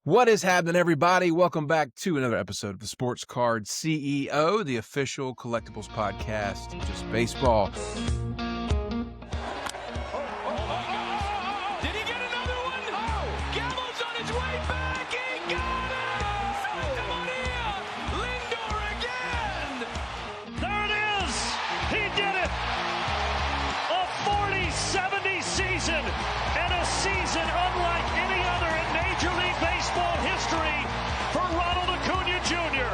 What is happening, everybody? Welcome back to another episode of the Sports Card CEO, the official collectibles podcast, just baseball. Did he get another one? Oh! Gallo's on his way back. He got it! Santa Maria! Lindor again! There it is! He did it! A 40-70 season, and a season unlike any other in Major League Baseball history for Ronald Acuna Jr.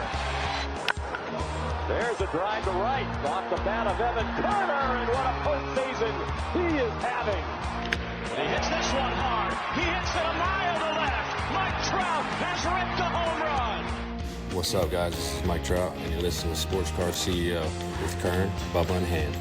There's a drive to right, off the bat of Evan Konnor, and what a postseason he is having. He hits this one hard. He hits it a mile to left. Mike Trout has ripped a home run. What's up, guys? This is Mike Trout, and you're listening to Sports Card CEO with Kern, Bubba, and Hand.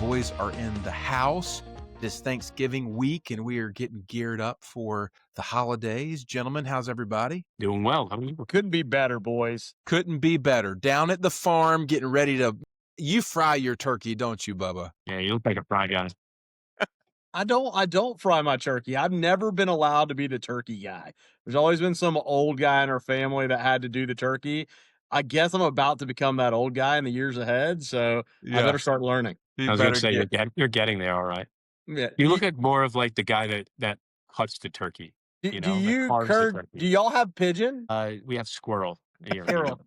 Boys are in the house this Thanksgiving week, and we are getting geared up for the holidays. Gentlemen, how's everybody? Doing well. How are you? Couldn't be better, boys. Couldn't be better. Down at the farm, getting ready to... You fry your turkey, don't you, Bubba? Yeah, you look like a fry guy. I don't fry my turkey. I've never been allowed to be the turkey guy. There's always been some old guy in our family that had to do the turkey. I guess I'm about to become that old guy in the years ahead, so I better start learning. I was going to say, you're getting there, all right. Yeah. You look like more of like the guy that cuts the turkey. Do Turkey. do y'all have pigeon? We have squirrel here. Squirrel.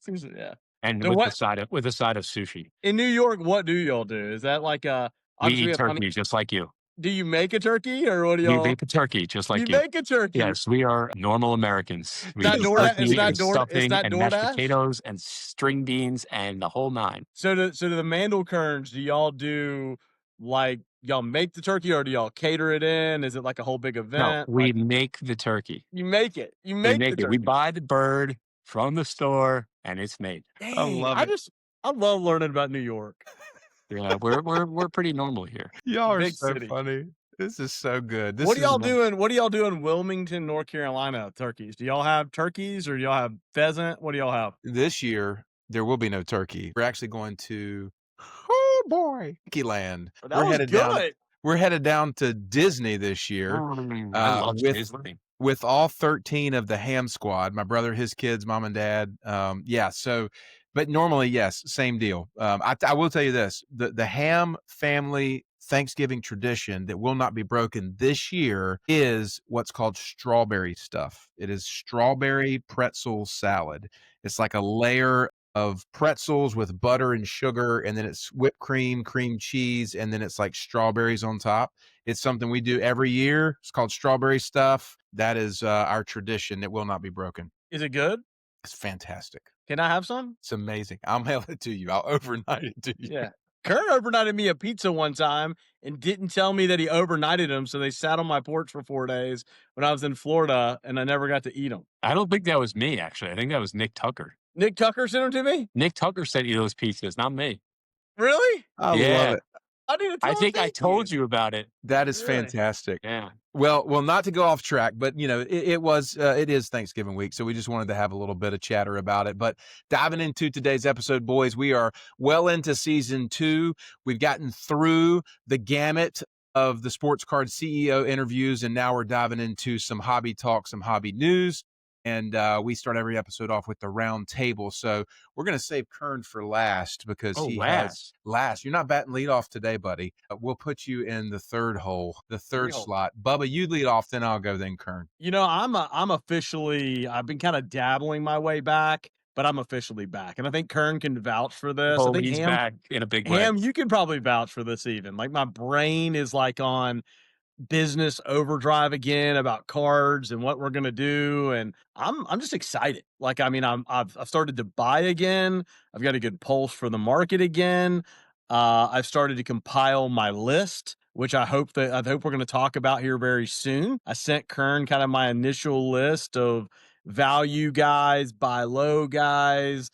Yeah. And So with a side of sushi. In New York, what do y'all do? Is that like a... We eat turkey just like you. Do you make a turkey, or what do y'all... We make a turkey just like you. You make a turkey? Yes, we are normal Americans. We Is that stuffing and DoorDash? mashed potatoes and string beans and the whole nine. So to the Mandel Kerns, do y'all do, like, y'all make the turkey, or do y'all cater it in? Is it like a whole big event? No, we make the turkey. You make it. You We make make the it. turkey. We buy the bird from the store, and it's made. Dang, I love it. I love learning about New York. Yeah, we're pretty normal here. Y'all are Big so city. funny. This is so good. What do y'all do in Wilmington, North Carolina, turkeys? Do y'all have turkeys, or do y'all have pheasant? What do y'all have? This year, there will be no turkey. We're actually going to, oh boy, Turkey Land. That was good. We're headed down to Disney this year I love Disney. with all 13 of the Ham Squad, my brother, his kids, mom and dad. But normally, yes, same deal. I will tell you this, the Ham family Thanksgiving tradition that will not be broken this year is what's called strawberry stuff. It is strawberry pretzel salad. It's like a layer of pretzels with butter and sugar, and then it's whipped cream, cream cheese, and then it's like strawberries on top. It's something we do every year. It's called strawberry stuff. That is our tradition that will not be broken. Is it good? It's fantastic. Can I have some? It's amazing. I'll mail it to you. I'll overnight it to you. Yeah. Kurt overnighted me a pizza one time and didn't tell me that he overnighted them, so they sat on my porch for 4 days when I was in Florida, and I never got to eat them. I don't think that was me, actually. I think that was Nick Tucker. Nick Tucker sent them to me? Nick Tucker sent you those pizzas, not me. Really? I Yeah. love it. I didn't I think I told you about it. That is Really? fantastic. Yeah. Well, not to go off track, but it is Thanksgiving week, so we just wanted to have a little bit of chatter about it. But diving into today's episode, boys, we are well into season 2. We've gotten through the gamut of the Sports Card CEO interviews, and now we're diving into some hobby talk, some hobby news. And we start every episode off with the round table. So we're going to save Kern for last because has last. You're not batting leadoff today, buddy. We'll put you in the third hole, the third slot. Bubba, you lead off, then I'll go, then Kern. You know, I've been kind of dabbling my way back, but I'm officially back. And I think Kern can vouch for this. I think He's back in a big way. Ham, you can probably vouch for this even. Like, my brain is like on business overdrive again about cards and what we're gonna do, and I'm just excited. Like, I mean, I've started to buy again. I've got a good pulse for the market again. I've started to compile my list, which I hope we're going to talk about here very soon. I sent Kern kind of my initial list of value guys, buy low guys,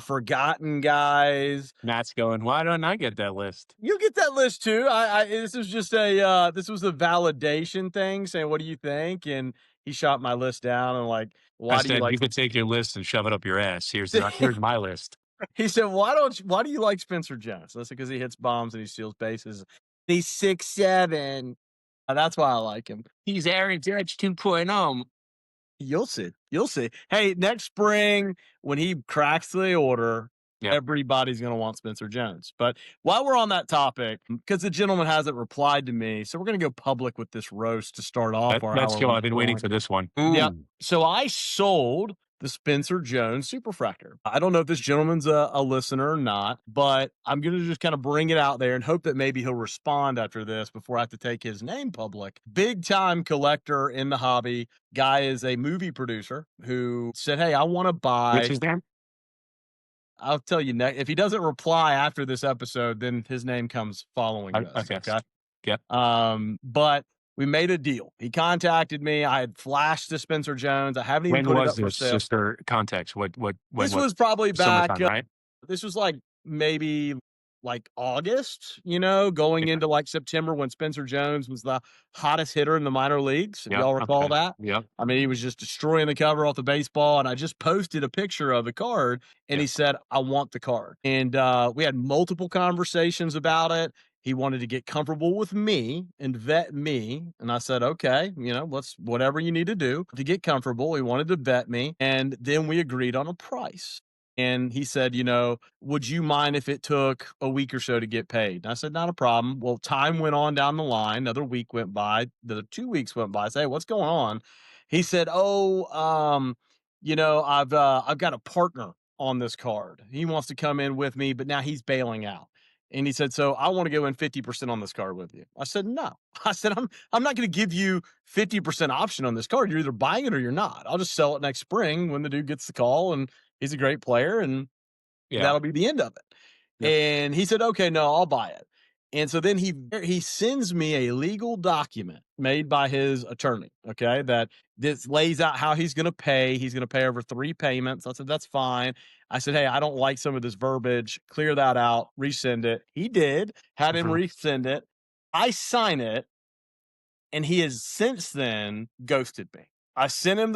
forgotten guys. Matt's going, why don't I get that list? You get that list too. This was just this was a validation thing, saying, what do you think? And he shot my list down and like, why do you like... You could take your list and shove it up your ass. Here's my list. He said, why do you like Spencer Jones? That's because he hits bombs and he steals bases. He's 6'7". That's why I like him. He's Aaron Judge 2.0. You'll see. You'll see. Hey, next spring, when he cracks the order, Yeah. everybody's going to want Spencer Jones. But while we're on that topic, because the gentleman hasn't replied to me, so we're going to go public with this roast to start off. Let's go. I've been waiting for this one. Yeah. So I sold the Spencer Jones Superfractor. I don't know if this gentleman's a listener or not, but I'm going to just kind of bring it out there and hope that maybe he'll respond after this before I have to take his name public. Big time collector in the hobby. Guy is a movie producer who said, hey, I want to buy. What's his name? I'll tell you next. If he doesn't reply after this episode, then his name comes following this. Okay. Yep. But we made a deal. He contacted me. I had flashed to Spencer Jones. I haven't even When put it was up for this? sale. Just for context. This was probably back. Summertime, right? This was like maybe like August, going into like September when Spencer Jones was the hottest hitter in the minor leagues. If y'all recall that. Yep. I mean, he was just destroying the cover off the baseball. And I just posted a picture of the card and he said, I want the card. And we had multiple conversations about it. He wanted to get comfortable with me and vet me. And I said, okay, let's whatever you need to do to get comfortable. He wanted to vet me. And then we agreed on a price. And he said, would you mind if it took a week or so to get paid? And I said, not a problem. Well, time went on down the line. Another week went by. The 2 weeks went by. I said, hey, what's going on? He said, I've got a partner on this card. He wants to come in with me, but now he's bailing out. And he said, so I want to go in 50% on this card with you. I said, no. I said, I'm not going to give you 50% option on this card. You're either buying it or you're not. I'll just sell it next spring when the dude gets the call and he's a great player and that'll be the end of it. Yep. And he said, okay, no, I'll buy it. And so then he sends me a legal document made by his attorney, okay, that this lays out how he's going to pay. He's going to pay over 3 payments. I said, that's fine. I said, hey, I don't like some of this verbiage. Clear that out. Resend it. He did. Had him resend it. I sign it. And he has since then ghosted me. I sent him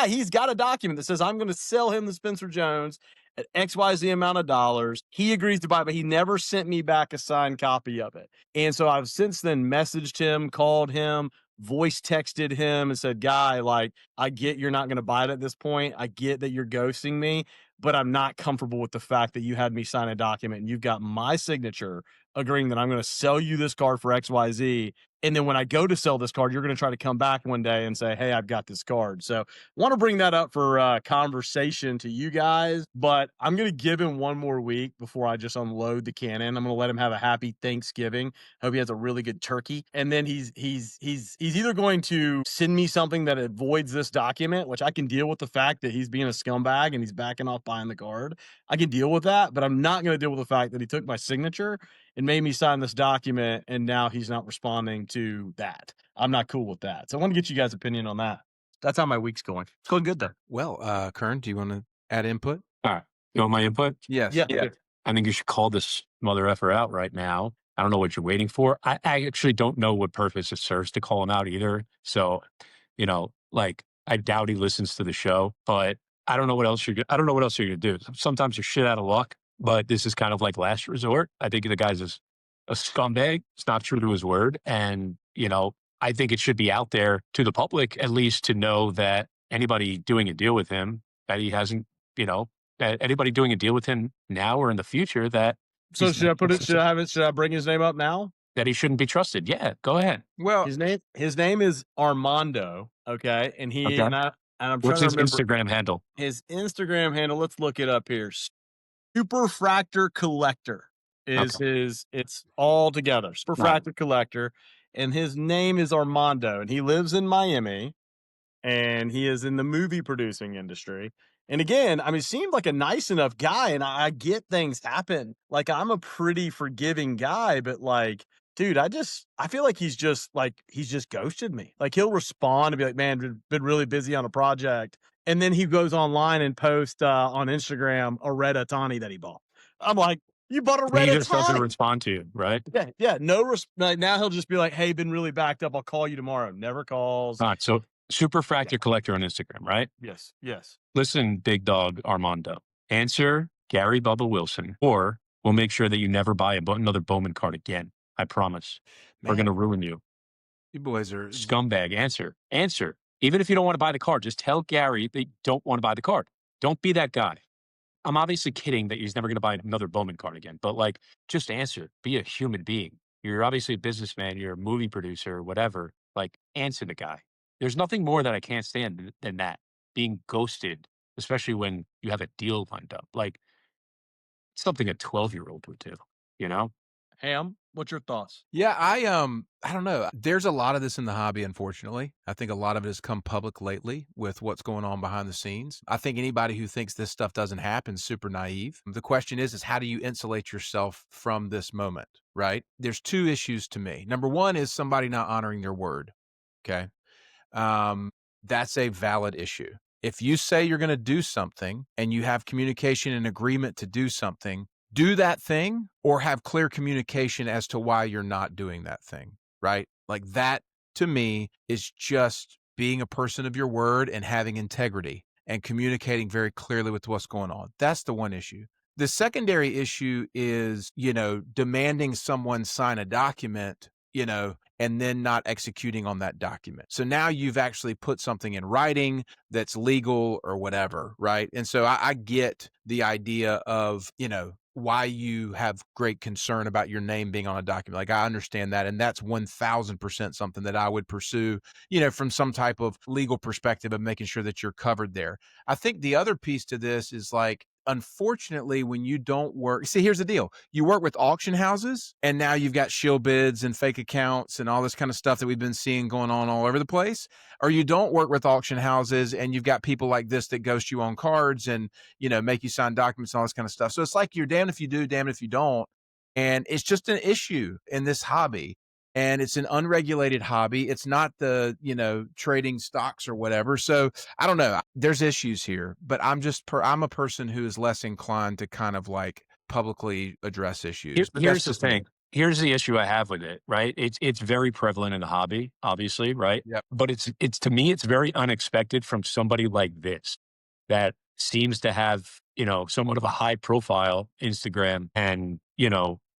he's got a document that says I'm going to sell him the Spencer Jones at XYZ amount of dollars. He agrees to buy it, but he never sent me back a signed copy of it. And so I've since then messaged him, called him, voice texted him and said, guy, like, I get you're not going to buy it at this point. I get that you're ghosting me, but I'm not comfortable with the fact that you had me sign a document and you've got my signature agreeing that I'm going to sell you this card for XYZ. And then when I go to sell this card, you're going to try to come back one day and say, hey, I've got this card. So I want to bring that up for conversation to you guys, but I'm going to give him one more week before I just unload the cannon. I'm going to let him have a happy Thanksgiving. Hope he has a really good turkey. And then he's either going to send me something that avoids this document, which I can deal with the fact that he's being a scumbag and he's backing off buying the card. I can deal with that, but I'm not going to deal with the fact that he took my signature and made me sign this document, and now he's not responding to that. I'm not cool with that. So I want to get you guys' opinion on that. That's how my week's going. It's going good, though. Well, Kern, do you want to add input? All right. You want my input? Yes. Yeah. I think you should call this mother effer out right now. I don't know what you're waiting for. I actually don't know what purpose it serves to call him out either. So, I doubt he listens to the show, but I don't know what else you're going to do. Sometimes you're shit out of luck. But this is kind of like last resort. I think the guy's a scumbag. It's not true to his word. And, I think it should be out there to the public, at least to know that anybody doing a deal with him, that he hasn't, that anybody doing a deal with him now or in the future that. So should I bring his name up now? That he shouldn't be trusted. Yeah, go ahead. Well, his name is Armando. Okay. And I'm What's trying his to remember Instagram handle? His Instagram handle. Let's look it up here. Superfractor Collector it's all together. Superfractor Collector. And his name is Armando, and he lives in Miami, and he is in the movie producing industry. And again, I mean, seemed like a nice enough guy, and I get things happen. Like, I'm a pretty forgiving guy, but like, dude, I feel like he's just ghosted me. Like, he'll respond and be like, man, been really busy on a project. And then he goes online and posts on Instagram a red Otani that he bought. I'm like, you bought a red Otani? He just doesn't respond to you, right? Yeah. No, now he'll just be like, hey, been really backed up. I'll call you tomorrow. Never calls. All right. So Superfractor Collector on Instagram, right? Yes. Listen, big dog Armando, answer Gary Bubba Wilson, or we'll make sure that you never buy another Bowman card again. I promise. Man. We're going to ruin you. You boys are Scumbag. Answer. Even if you don't want to buy the car, just tell Gary they don't want to buy the car. Don't be that guy. I'm obviously kidding that he's never going to buy another Bowman card again, but like, just answer. Be a human being. You're obviously a businessman. You're a movie producer, whatever. Like, answer the guy. There's nothing more that I can't stand than that being ghosted, especially when you have a deal lined up. Like, it's something a 12-year-old would do. You know? Ham, what's your thoughts? Yeah, I don't know. There's a lot of this in the hobby, unfortunately. I think a lot of it has come public lately with what's going on behind the scenes. I think anybody who thinks this stuff doesn't happen is super naive. The question is how do you insulate yourself from this moment, right? There's two issues to me. Number one is somebody not honoring their word. Okay. Um, that's a valid issue. If you say you're going to do something and you have communication and agreement to do something, do that thing or have clear communication as to why you're not doing that thing, right? Like that to me is just being a person of your word and having integrity and communicating very clearly with what's going on. That's the one issue. The secondary issue is, demanding someone sign a document, and then not executing on that document. So now you've actually put something in writing that's legal or whatever, right? And so I get the idea of, why you have great concern about your name being on a document. Like I understand that. And that's 1000% something that I would pursue, from some type of legal perspective of making sure that you're covered there. I think the other piece to this is like, unfortunately, when you don't work, see, here's the deal. You work with auction houses and now you've got shill bids and fake accounts and all this kind of stuff that we've been seeing going on all over the place. Or you don't work with auction houses and you've got people like this that ghost you on cards and, make you sign documents and all this kind of stuff. So it's like you're damned if you do, damned if you don't. And it's just an issue in this hobby. And it's an unregulated hobby. It's not the, trading stocks or whatever. So I don't know. There's issues here, but I'm a person who is less inclined to kind of like publicly address issues. But Here's that's the just me. thing. Here's the issue I have with it, right? It's very prevalent in the hobby, obviously, right? Yep. But it's to me, it's very unexpected from somebody like this that seems to have, somewhat of a high profile Instagram and,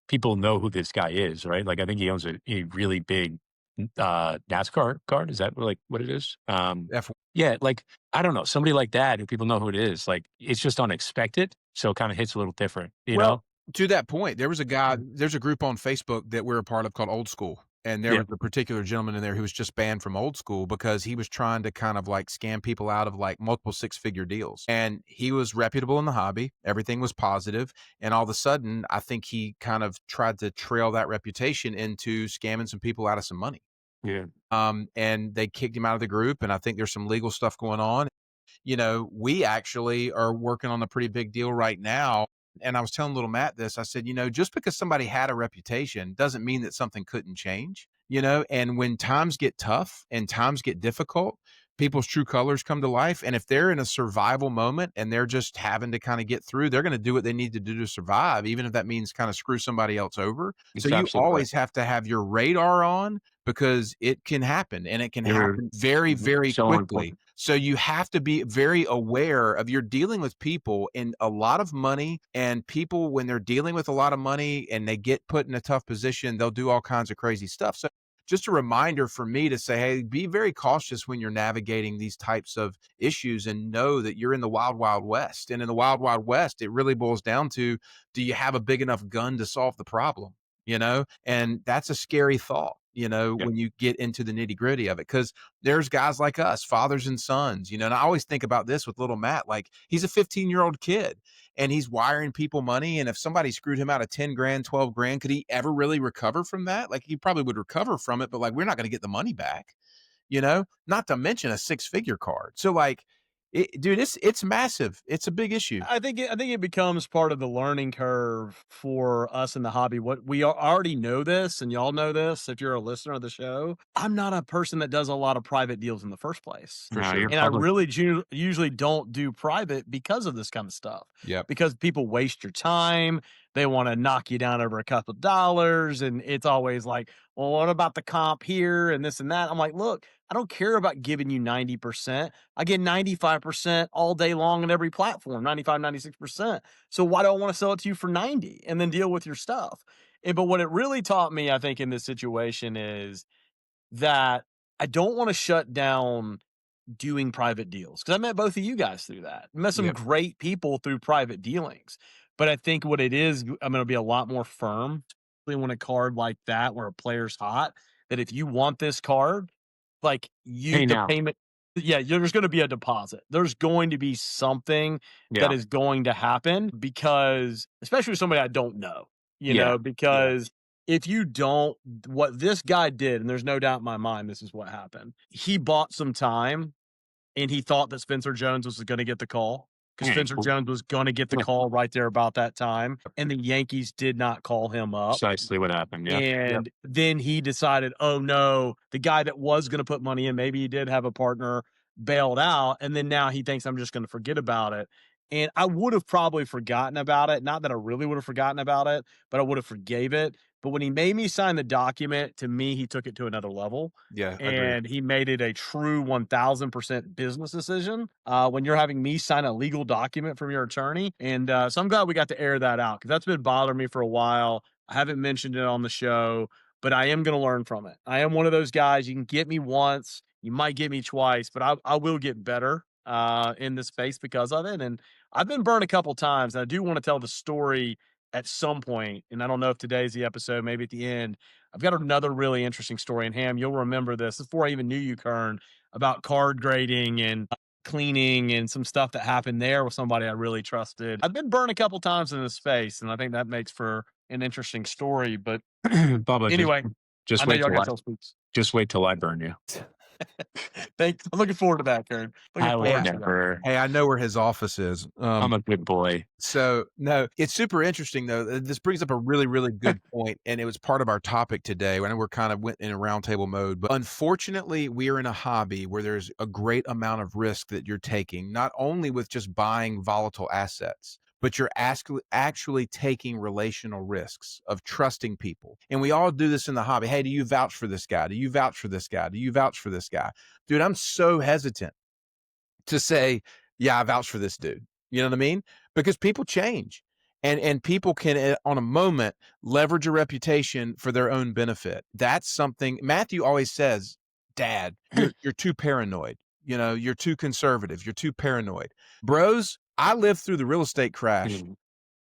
people know who this guy is, right? Like I think he owns a really big NASCAR card. Is that like what it is? F- Yeah, like I don't know, somebody like that who people know who it is. Like it's just unexpected, so it kind of hits a little different, you know? Well, to that point, there's a group on Facebook that we're a part of called Old School. And there Yeah, was a particular gentleman in there who was just banned from Old School because he was trying to kind of like scam people out of like multiple six-figure deals. And he was reputable in the hobby. Everything was positive. And all of a sudden, I think he kind of tried to trail that reputation into scamming some people out of some money. yeah. And they kicked him out of the group. And I think there's some legal stuff going on. We actually are working on a pretty big deal right now. And I was telling little Matt this, I said, just because somebody had a reputation doesn't mean that something couldn't change, and when times get tough and times get difficult, people's true colors come to life. And if they're in a survival moment and they're just having to kind of get through, they're going to do what they need to do to survive, even if that means kind of screw somebody else over. So It's you absolutely right. always have to have your radar on because it can happen and it can You're happen very, very so quickly. important. So you have to be very aware of you're dealing with people in a lot of money, and people, when they're dealing with a lot of money and they get put in a tough position, they'll do all kinds of crazy stuff. So just a reminder for me to say, hey, be very cautious when you're navigating these types of issues and know that you're in the wild, wild west. And in the wild, wild west, it really boils down to, do you have a big enough gun to solve the problem? And that's a scary thought, Yeah. when you get into the nitty gritty of it, because there's guys like us, fathers and sons, and I always think about this with little Matt, like he's a 15-year-old kid and he's wiring people money. And if somebody screwed him out of 10 grand, 12 grand, could he ever really recover from that? Like he probably would recover from it, but like, we're not going to get the money back, not to mention a 6-figure card. So like, dude, it's massive. It's a big issue. I think it becomes part of the learning curve for us in the hobby. What we already know this, and y'all know this if you're a listener of the show. I'm not a person that does a lot of private deals in the first place. For No, you're sure. And I public. really usually don't do private because of this kind of stuff. Yep. Because people waste your time. They want to knock you down over a couple of dollars. And it's always like, well, what about the comp here and this and that? I'm like, look, I don't care about giving you 90%. I get 95% all day long on every platform, 95, 96%. So why do I want to sell it to you for 90 and then deal with your stuff? But what it really taught me, I think, in this situation is that I don't want to shut down doing private deals, because I met both of you guys through that. I met some Yep. great people through private dealings. But I think what it is, I'm going to be a lot more firm, especially when a card like that, where a player's hot, that if you want this card, like Hey, the now. payment, yeah, there's going to be a deposit. There's going to be something that Yeah. is going to happen, because especially with somebody I don't know, Yeah. because if you don't, what this guy did, and there's no doubt in my mind, this is what happened. He bought some time, and he thought that Spencer Jones was going to get the call, because Yeah, Spencer cool. Jones was going to get the Yeah. call right there about that time, and the Yankees did not call him up. Precisely what happened. Yeah. And then he decided, oh no, the guy that was going to put money in, maybe he did have a partner, bailed out. And then now he thinks I'm just going to forget about it. And I would have probably forgotten about it. Not that I really would have forgotten about it, but I would have forgave it. But when he made me sign the document, to me, he took it to another level. Yeah, I agree. And he made it a true 1000% business decision when you're having me sign a legal document from your attorney. And so I'm glad we got to air that out, because that's been bothering me for a while. I haven't mentioned it on the show, but I am going to learn from it. I am one of those guys. You can get me once, you might get me twice, but I will get better in this space because of it. And I've been burned a couple times. And I do want to tell the story at some point, and I don't know if today's the episode, maybe at the end. I've got another really interesting story. And Ham, you'll remember this before I even knew you, Kern, about card grading and cleaning and some stuff that happened there with somebody I really trusted. I've been burned a couple times in this space, and I think that makes for an interesting story. But Bubba, anyway, just I know wait y'all till got I to tell spooks. just wait till I burn you. Thanks. I'm looking forward to that, Kern. Looking I forward would to that. never. Hey, I know where his office is. I'm a good boy. So no, it's super interesting though. This brings up a really, really good point, and it was part of our topic today. When we're kind of went in a roundtable mode, but unfortunately, we are in a hobby where there's a great amount of risk that you're taking, not only with just buying volatile assets, but you're actually taking relational risks of trusting people. And we all do this in the hobby. Hey, do you vouch for this guy? Do you vouch for this guy? Do you vouch for this guy? Dude, I'm so hesitant to say, yeah, I vouch for this dude. You know what I mean? Because people change, and people can, on a moment, leverage a reputation for their own benefit. That's something Matthew always says, Dad, you're too paranoid. You know, you're too conservative. You're too paranoid. Bros, I lived through the real estate crash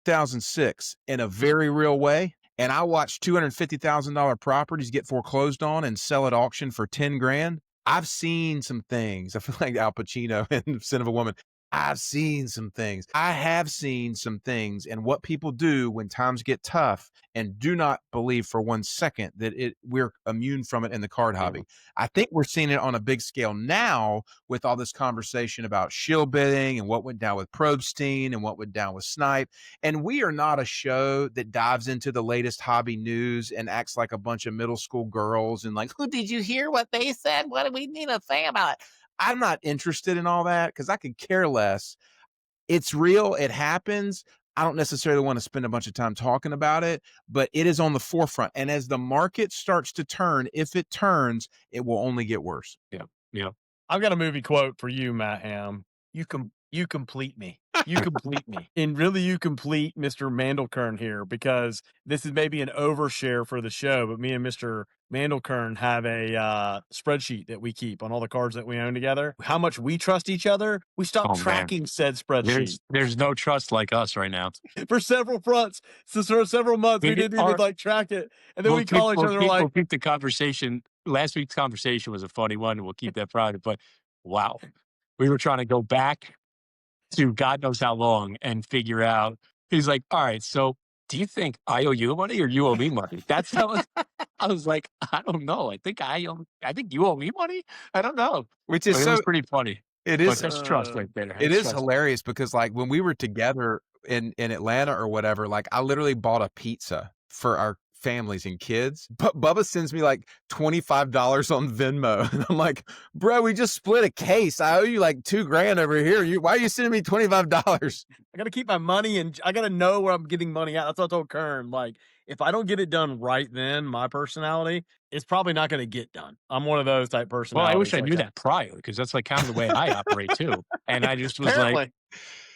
2006 in a very real way. And I watched $250,000 properties get foreclosed on and sell at auction for 10 grand. I've seen some things. I feel like Al Pacino in Sin of a Woman. I've seen some things. I have seen some things, and what people do when times get tough, and do not believe for 1 second that we're immune from it in the card hobby. I think we're seeing it on a big scale now with all this conversation about shill bidding and what went down with Probstein and what went down with Snipe. And we are not a show that dives into the latest hobby news and acts like a bunch of middle school girls and like, who did you hear what they said? What do we need to say about it? I'm not interested in all that because I could care less. It's real. It happens. I don't necessarily want to spend a bunch of time talking about it, but it is on the forefront. And as the market starts to turn, if it turns, it will only get worse. Yeah. Yeah. I've got a movie quote for you, Matt Ham. You complete me. You complete me. And really, you complete Mr. Mandelkern here, because this is maybe an overshare for the show, but me and Mr. Mandelkern have a spreadsheet that we keep on all the cards that we own together. How much we trust each other. We stopped tracking said spreadsheet. There's no trust like us right now. For several fronts. So for several months, we didn't even like track it. And then we call each other we'll keep the conversation. Last week's conversation was a funny one, and we'll keep that private. But wow, we were trying to go back to God knows how long and figure out. He's like, all right, so do you think I owe you money or you owe me money? That's how I was like, I don't know. I think you owe me money. I don't know. Which is it was pretty funny. It is. That's trust right there. It is hilarious because like when we were together in Atlanta or whatever, like I literally bought a pizza for our families and kids, but Bubba sends me like $25 on Venmo, and I'm like, bro, we just split a case. I owe you like $2,000 over here. Why are you sending me $25? I got to keep my money, and I got to know where I'm getting money out. That's what I told Kern. Like, if I don't get it done right then, my personality, it's probably not going to get done. I'm one of those type personalities. Well, I wish I knew that prior, because that's like kind of the way I operate too. And I just was like,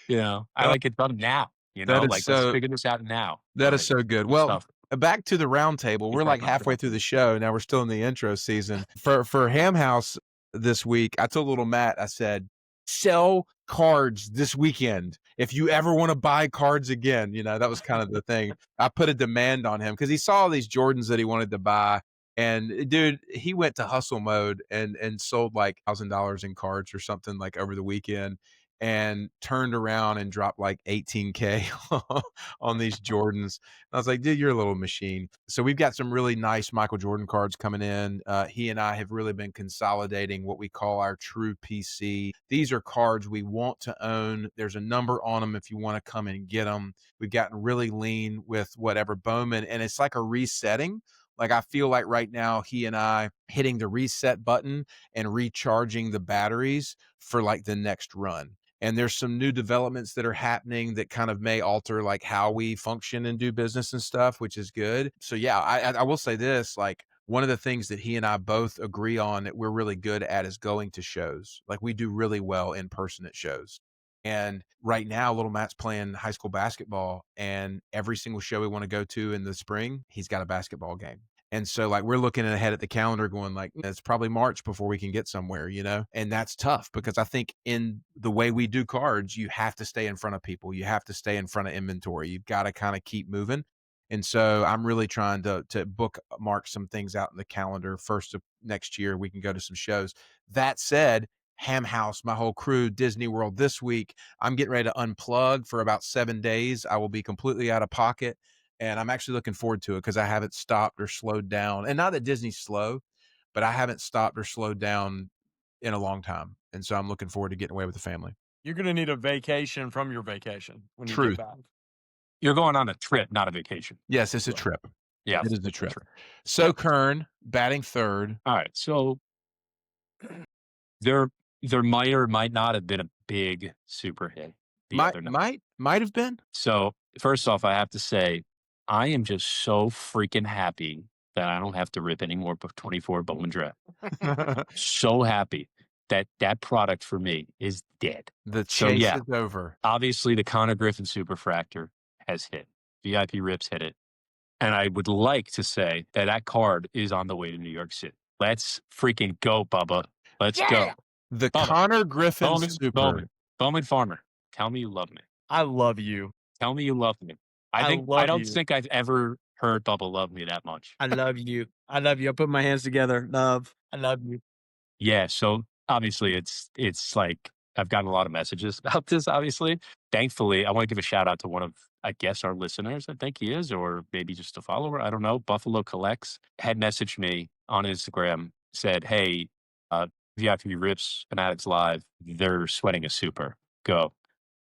I like it done now. You know, like let's figure this out now. That is so good. Well, back to the round table. We're like halfway through the show. Now we're still in the intro season. For Ham House this week, I told little Matt, I said, sell cards this weekend. If you ever want to buy cards again, that was kind of the thing. I put a demand on him because he saw these Jordans that he wanted to buy. And dude, he went to hustle mode and sold like $1,000 in cards or something like over the weekend, and turned around and dropped like 18K on these Jordans. I was like, dude, you're a little machine. So we've got some really nice Michael Jordan cards coming in. He and I have really been consolidating what we call our true PC. These are cards we want to own. There's a number on them if you want to come and get them. We've gotten really lean with whatever Bowman, and it's like a resetting. Like I feel like right now he and I hitting the reset button and recharging the batteries for like the next run. And there's some new developments that are happening that kind of may alter like how we function and do business and stuff, which is good. So yeah, I will say this, like one of the things that he and I both agree on that we're really good at is going to shows. Like we do really well in person at shows. And right now, little Matt's playing high school basketball, and every single show we want to go to in the spring, he's got a basketball game. And so like we're looking ahead at the calendar going like, it's probably March before we can get somewhere, and that's tough because I think in the way we do cards, you have to stay in front of people. You have to stay in front of inventory. You've got to kind of keep moving. And so I'm really trying to bookmark some things out in the calendar. First of next year, we can go to some shows. That said, Ham House, my whole crew, Disney World this week, I'm getting ready to unplug for about 7 days. I will be completely out of pocket. And I'm actually looking forward to it because I haven't stopped or slowed down. And not that Disney's slow, but I haven't stopped or slowed down in a long time. And so I'm looking forward to getting away with the family. You're going to need a vacation from your vacation when you Truth. get back. You're going on a trip, not a vacation. Yes, it's a trip. Yeah, it is a trip. So Kern batting third. All right. So there might or might not have been a big super hit the other night. Might have been. So first off, I have to say, I am just so freaking happy that I don't have to rip any more 24 Bowman draft. So happy that that product for me is dead. The chase is over. Obviously, the Konnor Griffin Superfractor has hit. VIP Rips hit it. And I would like to say that that card is on the way to New York City. Let's freaking go, Bubba. Let's go. The Bubba. Konnor Griffin Bowman Farmer, tell me you love me. I love you. Tell me you love me. I don't think I've ever heard Bubba love me that much. I love you. I love you. I put my hands together. Love. I love you. Yeah. So obviously it's like I've gotten a lot of messages about this, obviously. Thankfully, I want to give a shout out to one of, I guess, our listeners. I think he is, or maybe just a follower. I don't know. Buffalo Collects had messaged me on Instagram, said, hey, VIP Rips Fanatics Live, they're sweating a super. Go.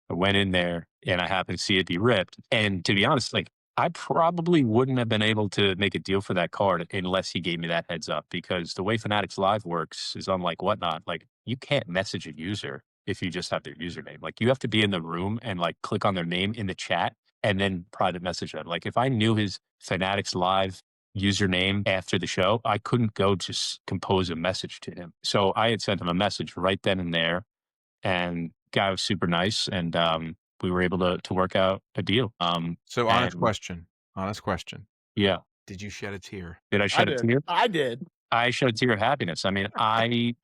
I went in there and I happened to see it be ripped. And to be honest, like I probably wouldn't have been able to make a deal for that card unless he gave me that heads up, because the way Fanatics Live works is unlike Whatnot. Like you can't message a user if you just have their username. Like you have to be in the room and like click on their name in the chat and then private message them. Like if I knew his Fanatics Live username after the show, I couldn't go just compose a message to him. So I had sent him a message right then and there, and guy was super nice, and we were able to work out a deal. So honest question. Yeah. Did you shed a tear? Did I shed a tear? I did. I shed a tear of happiness. I mean,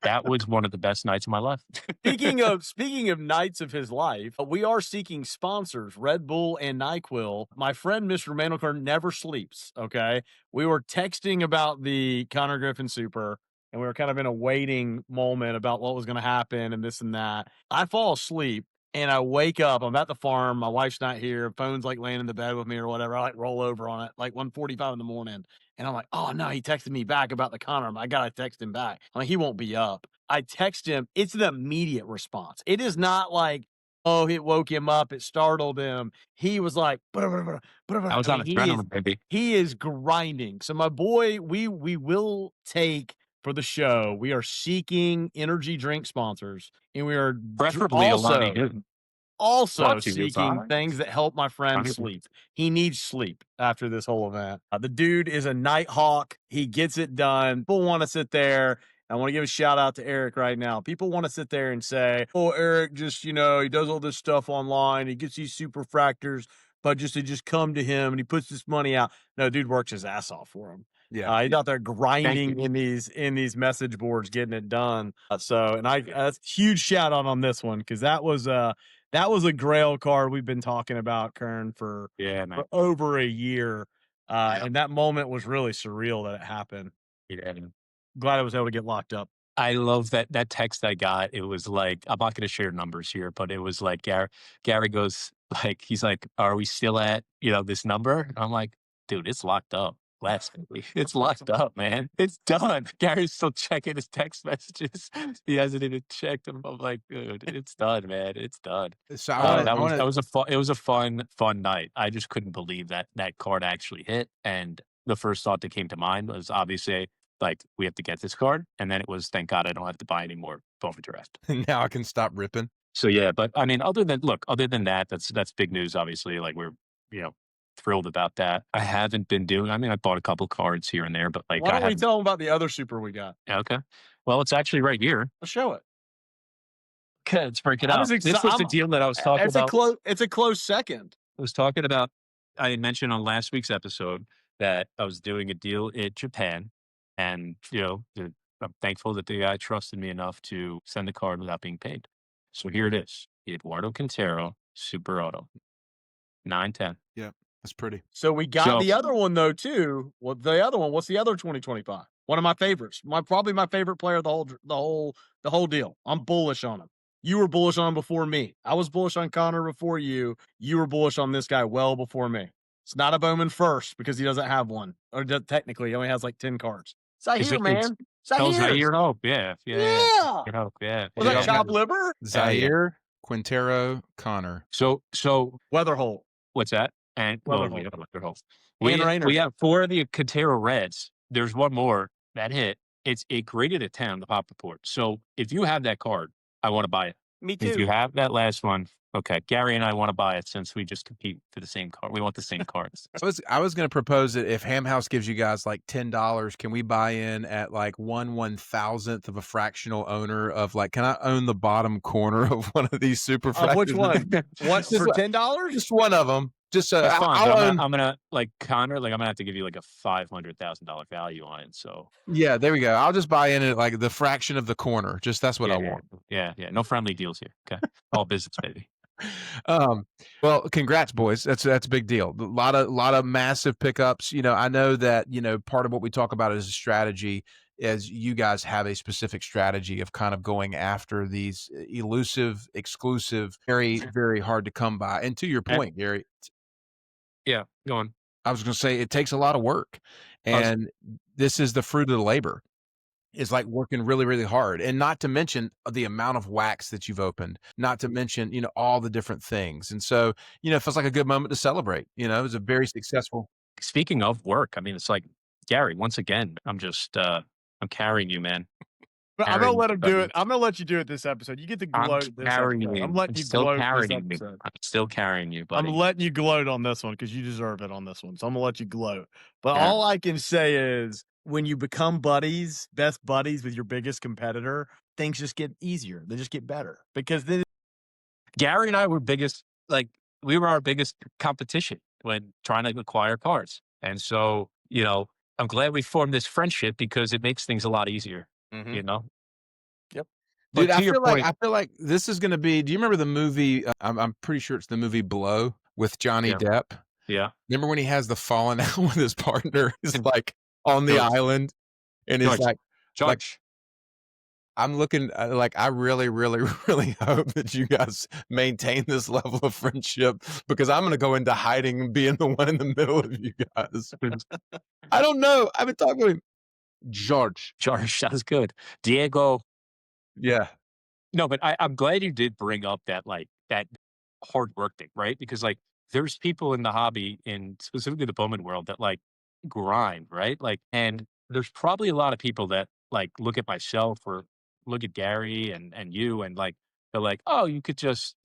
that was one of the best nights of my life. Speaking of nights of his life, we are seeking sponsors, Red Bull and NyQuil. My friend, Mr. Mandelkern, never sleeps, okay? We were texting about the Konnor Griffin Super, and we were kind of in a waiting moment about what was going to happen and this and that. I fall asleep, and I wake up. I'm at the farm. My wife's not here. Phone's like laying in the bed with me or whatever. I like roll over on it, like 1:45 in the morning. And I'm like, oh, no, he texted me back about the Konnor. I got to text him back. I'm like, he won't be up. I text him. It's the immediate response. It is not like, oh, it woke him up. It startled him. He was like, I was on adrenaline, baby. He is grinding. So my boy, we will take for the show. We are seeking energy drink sponsors. And we are preferably Alani Newton. Also seeking things that help my friend sleep. He needs sleep after this whole event. The dude is a night hawk. He gets it done. People want to sit there. I want to give a shout out to Eric right now. People want to sit there and say, oh, Eric just, he does all this stuff online. He gets these superfractors. but just to just come to him and he puts this money out. No, dude works his ass off for him. Yeah. He's out there grinding in these message boards, getting it done. That's huge shout out on this one because that was a Grail card we've been talking about, Kern, for over a year, and that moment was really surreal that it happened. Yeah. Glad I was able to get locked up. I love that text I got. It was like, I'm not going to share numbers here, but it was like Gary goes like, he's like, "Are we still at this number?" And I'm like, "Dude, it's locked up. It's locked up, man. It's done." Gary's still checking his text messages. He hasn't even checked them. I'm like, dude, it's done, man. It's done. So I It was a fun night. I just couldn't believe that card actually hit. And the first thought that came to mind was obviously like, we have to get this card. And then it was, thank God I don't have to buy any more Bowman Draft. now I can stop ripping. So yeah, but I mean, other than that, that's big news. Obviously, like we're thrilled about that. I haven't been doing. I mean, I bought a couple cards here and there, but like, why don't we tell them about the other super we got? Okay, well, it's actually right here. Let's show it. Okay, let's break it out. This was the deal that I was talking about. It's a close second. I was talking about. I mentioned on last week's episode that I was doing a deal in Japan, and I'm thankful that the guy trusted me enough to send the card without being paid. So here it is: Eduardo Quintero, Super Auto, 910. Yeah, that's pretty. So we got the other one though too. Well, the other one. What's the other 2025? One of my favorites. Probably my favorite player of the whole deal. I'm bullish on him. You were bullish on him before me. I was bullish on Konnor before you. You were bullish on this guy well before me. It's not a Bowman first because he doesn't have one, or technically he only has like 10 cards. Zaire, man. Zaire Hope, yeah. Was that chopped liver? Zaire, Quintero, Konnor. So Weatherholt. What's that? And Weatherholt. We have 4 of the Quintero Reds. There's one more that hit. It graded a 10 on the pop report. So if you have that card, I want to buy it. Me too. If you have that last one, okay. Gary and I want to buy it since we just compete for the same card. We want the same cards. I was going to propose that if Ham House gives you guys like $10, can we buy in at like 1/1000th of a fractional owner of like, can I own the bottom corner of one of these Superfractors? Which one? What for $10? Just one of them. Just That's fine. I'm gonna like Konnor. Like I'm gonna have to give you like a $500,000 value on it. So yeah, there we go. I'll just buy in at like the fraction of the corner. Just that's what I want. Yeah. No friendly deals here. Okay, all business, baby. Well, congrats, boys. That's a big deal. A lot of massive pickups. I know that part of what we talk about is a strategy. As you guys have a specific strategy of kind of going after these elusive, exclusive, very, very hard to come by. And to your point, Gary. Yeah, go on. I was going to say it takes a lot of work, and this is the fruit of the labor. It's like working really, really hard, and not to mention the amount of wax that you've opened. Not to mention, all the different things. And so, it feels like a good moment to celebrate. It was a very successful. Speaking of work, I mean, it's like Gary. Once again, I'm carrying you, man. But I'm gonna let him do it. I'm gonna let you do it this episode. You get to gloat this episode. I'm letting you gloat this episode. I'm still carrying you, buddy. I'm letting you gloat on this one because you deserve it on this one. So I'm gonna let you gloat. But all I can say is when you become best buddies with your biggest competitor, things just get easier. They just get better. Because then Gary and I were we were our biggest competition when trying to acquire cards. And so, I'm glad we formed this friendship because it makes things a lot easier. Mm-hmm. Yep. Dude, I feel like this is going to be. Do you remember the movie? I'm pretty sure it's the movie Blow with Johnny Depp. Yeah. Remember when he has the falling out with his partner? He's like on the island, and he's like, I'm looking like I really, really, really hope that you guys maintain this level of friendship because I'm going to go into hiding and being the one in the middle of you guys. I don't know. I've been talking to him. George, that was good. Diego. Yeah. No, but I'm glad you did bring up that hard work thing, right? Because there's people in the hobby, in specifically the Bowman world, that grind, right? And there's probably a lot of people that look at myself or look at Gary and you and they're like, oh, you could just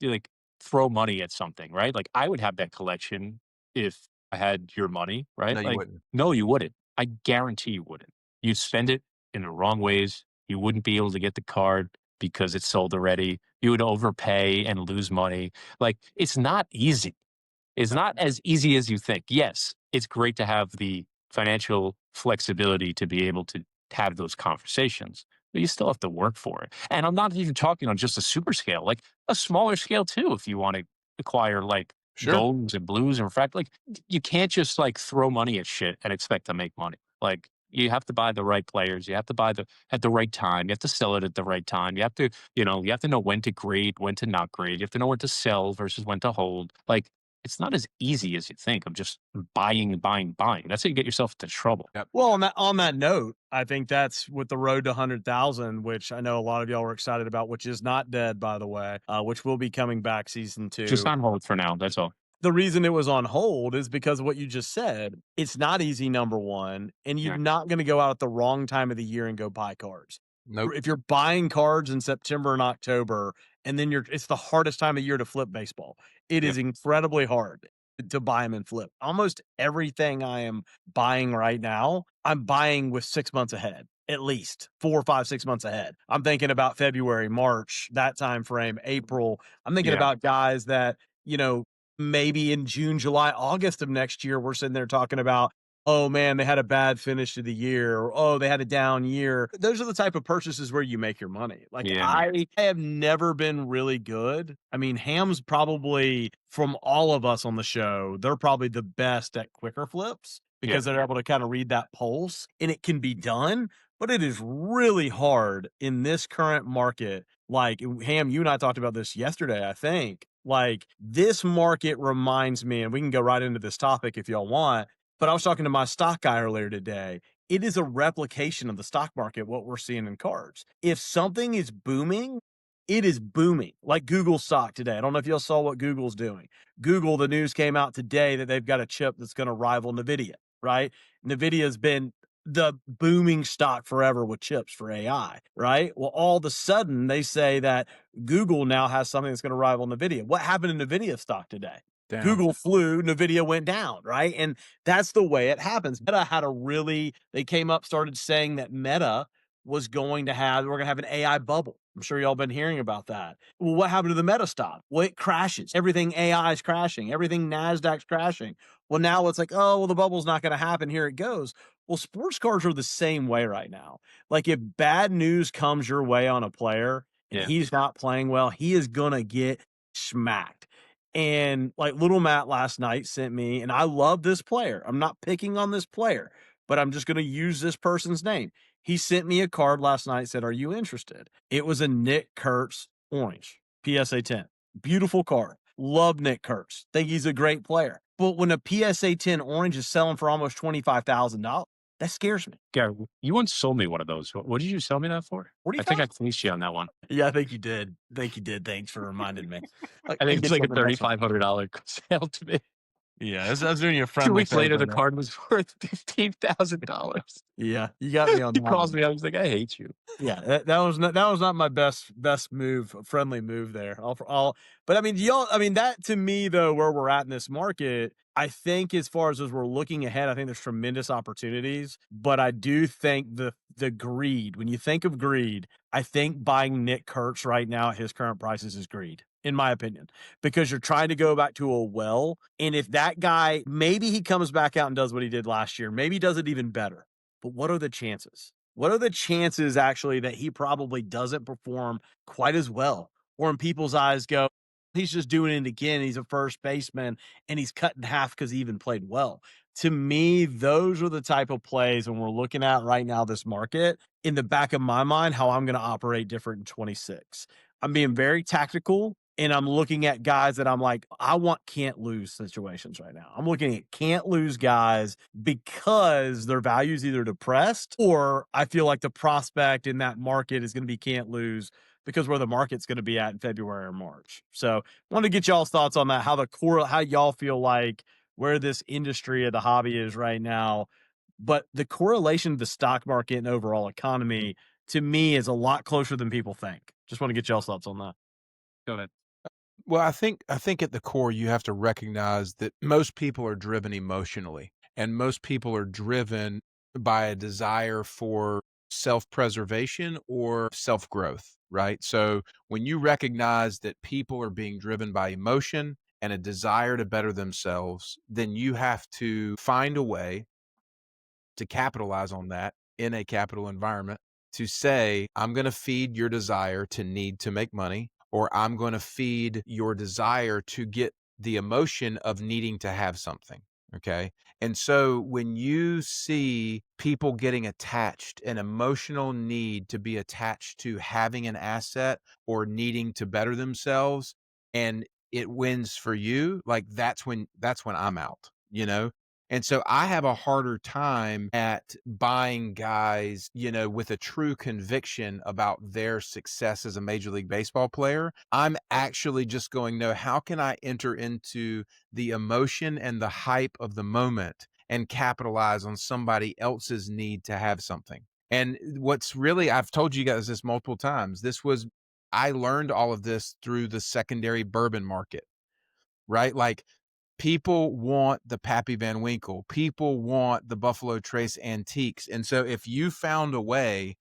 throw money at something, right? I would have that collection if I had your money, right? No, you wouldn't. No, you wouldn't. I guarantee you wouldn't. You'd spend it in the wrong ways. You wouldn't be able to get the card because it's sold already. You would overpay and lose money. It's not easy. is not as easy as you think. Yes, it's great to have the financial flexibility to be able to have those conversations, but you still have to work for it. And I'm not even talking on just a super scale, like a smaller scale too, if you want to acquire like Sure. golds and blues and refract. Like you can't just like throw money at shit and expect to make money. Like you have to buy the right players. You have to buy the at the right time. You have to sell it at the right time. You have to, you have to know when to grade, when to not grade. You have to know when to sell versus when to hold. Like it's not as easy as you think of just buying, buying, buying. That's how you get yourself into trouble. Yep. Well, on that note, I think that's with the road to 100,000, which I know a lot of y'all were excited about, which is not dead, by the way, which will be coming back season 2. Just on hold for now. That's all. The reason it was on hold is because of what you just said. It's not easy, number one, and you're Yeah. not going to go out at the wrong time of the year and go buy cards. Nope. If you're buying cards in September and October, and then it's the hardest time of year to flip baseball. It is incredibly hard to buy them and flip. Almost everything I am buying right now, I'm buying with 6 months ahead, at least 4, 5, 6 months ahead. I'm thinking about February, March, that time frame, April. I'm thinking Yeah. about guys that, maybe in June, July, August of next year, we're sitting there talking about, oh man, they had a bad finish to the year, or oh, they had a down year. Those are the type of purchases where you make your money. Like Yeah. I have never been really good. I mean, Ham's probably, from all of us on the show, they're probably the best at quicker flips because they're able to kind of read that pulse, and it can be done, but it is really hard in this current market. Like Ham, you and I talked about this yesterday, I think. Like this market reminds me, and we can go right into this topic if y'all want, but I was talking to my stock guy earlier today. It is a replication of the stock market, what we're seeing in cards. If something is booming, it is booming. Like Google stock today. I don't know if y'all saw what Google's doing. Google, the news came out today that they've got a chip that's going to rival NVIDIA, right? NVIDIA's been the booming stock forever with chips for AI, right? Well, all of a sudden they say that Google now has something that's going to rival NVIDIA. What happened in NVIDIA stock today? Down. Google flew, NVIDIA went down, right? And that's the way it happens. Meta had they came up, started saying that Meta was we're going to have an AI bubble. I'm sure y'all been hearing about that. Well, what happened to the Meta stock? Well, it crashes. Everything AI is crashing. Everything NASDAQ's crashing. Well, now it's like, oh, well, the bubble's not going to happen. Here it goes. Well, sports cards are the same way right now. Like if bad news comes your way on a player and he's not playing well, he is going to get smacked. And like little Matt last night sent me, and I love this player. I'm not picking on this player, but I'm just going to use this person's name. He sent me a card last night, said, "Are you interested?" It was a Nick Kurtz orange, PSA 10. Beautiful card. Love Nick Kurtz. Think he's a great player. But when a PSA 10 orange is selling for almost $25,000, that scares me. Gary, you once sold me one of those. What did you sell me that for? I think I 45? fleeced you on that one. Yeah, I think you did. Thanks for reminding me. I think it's like a $3,500 sale to me. Yeah, I was doing you a 2 friendly weeks later, favor the there. card was worth $15,000. Yeah, you got me on He that calls one. me. I was like, I hate you. Yeah, that was not my best move, friendly move there. But I mean, that to me though, where we're at in this market, I think as far as we're looking ahead, I think there's tremendous opportunities. But I do think the greed. When you think of greed, I think buying Nick Kurtz right now at his current prices is greed, in my opinion, because you're trying to go back to a well. And if that guy, maybe he comes back out and does what he did last year, maybe he does it even better. But what are the chances? What are the chances actually that he probably doesn't perform quite as well? Or in people's eyes go, he's just doing it again. He's a first baseman and he's cut in half because he even played well. To me, those are the type of plays when we're looking at right now, this market, in the back of my mind, how I'm going to operate different in 26. I'm being very tactical. And I'm looking at guys that I'm like, I want can't lose situations right now. I'm looking at can't lose guys because their value is either depressed or I feel like the prospect in that market is going to be can't lose because where the market's going to be at in February or March. So I wanted to get y'all's thoughts on that, how y'all feel like where this industry of the hobby is right now. But the correlation to the stock market and overall economy, to me, is a lot closer than people think. Just want to get y'all's thoughts on that. Go ahead. Well, I think at the core you have to recognize that most people are driven emotionally, and most people are driven by a desire for self-preservation or self-growth, right? So when you recognize that people are being driven by emotion and a desire to better themselves, then you have to find a way to capitalize on that in a capital environment to say, I'm going to feed your desire to need to make money, or I'm going to feed your desire to get the emotion of needing to have something. Okay. And so when you see people getting attached, an emotional need to be attached to having an asset or needing to better themselves, and it wins for you, like that's when I'm out, you know? And so I have a harder time at buying guys, with a true conviction about their success as a Major League Baseball player. I'm actually just going, no, how can I enter into the emotion and the hype of the moment and capitalize on somebody else's need to have something? And what's really, I've told you guys this multiple times, I learned all of this through the secondary bourbon market, right? Like, people want the Pappy Van Winkle. People want the Buffalo Trace antiques. And so if you found a way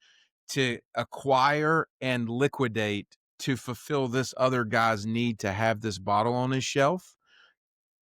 to acquire and liquidate to fulfill this other guy's need to have this bottle on his shelf,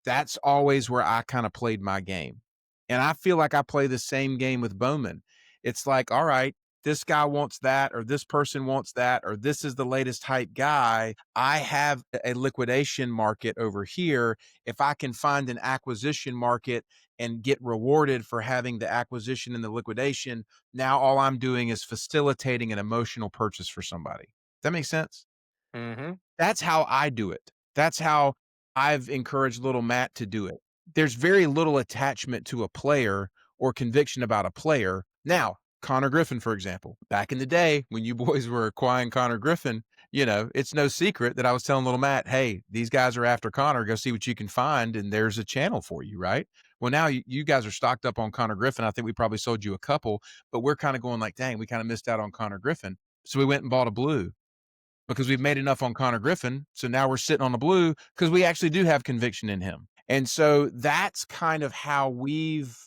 that's always where I kind of played my game. And I feel like I play the same game with Bowman. It's like, all right, this guy wants that, or this person wants that, or this is the latest hype guy. I have a liquidation market over here. If I can find an acquisition market and get rewarded for having the acquisition and the liquidation, now all I'm doing is facilitating an emotional purchase for somebody. That makes sense? Mm-hmm. That's how I do it. That's how I've encouraged little Matt to do it. There's very little attachment to a player or conviction about a player. Now, Konnor Griffin, for example, back in the day when you boys were acquiring Konnor Griffin, it's no secret that I was telling little Matt, hey, these guys are after Konnor. Go see what you can find, and there's a channel for you, right? Well, now you guys are stocked up on Konnor Griffin. I think we probably sold you a couple, but we're kind of going like, dang, we kind of missed out on Konnor Griffin. So we went and bought a blue because we've made enough on Konnor Griffin. So now we're sitting on the blue because we actually do have conviction in him. And so that's kind of how we've,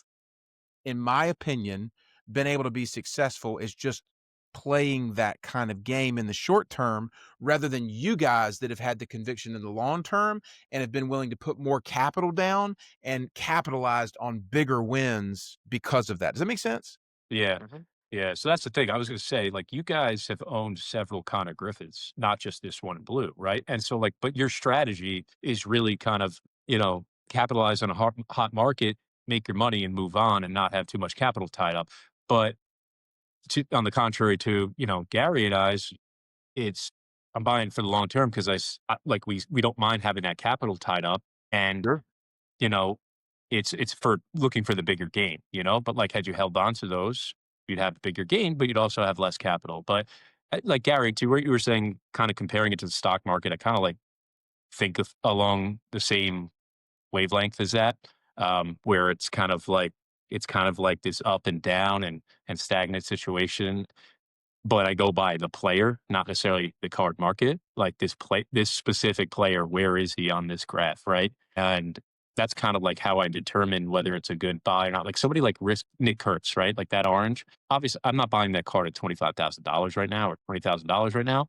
in my opinion, been able to be successful, is just playing that kind of game in the short term rather than you guys that have had the conviction in the long term and have been willing to put more capital down and capitalized on bigger wins because of that. Does that make sense? Yeah. Yeah. So that's the thing. I was going to say, like, you guys have owned several Connor Griffiths, not just this one in blue, right? And so, like, but your strategy is really kind of, capitalize on a hot market, make your money and move on and not have too much capital tied up. But on the contrary to, Gary and I's, I'm buying for the long term because like we don't mind having that capital tied up. And Sure. you know, it's for looking for the bigger gain, but like had you held on to those, you'd have a bigger gain, but you'd also have less capital. But like Gary, to what you were saying, kind of comparing it to the stock market, I kind of like think of along the same wavelength as that, where it's kind of like this up and down and stagnant situation, but I go by the player, not necessarily the card market. Like this specific player, where is he on this graph, right? And that's kind of like how I determine whether it's a good buy or not. Like somebody like Nick Kurtz, right? Like that orange. Obviously, I'm not buying that card at $25,000 right now or $20,000 right now.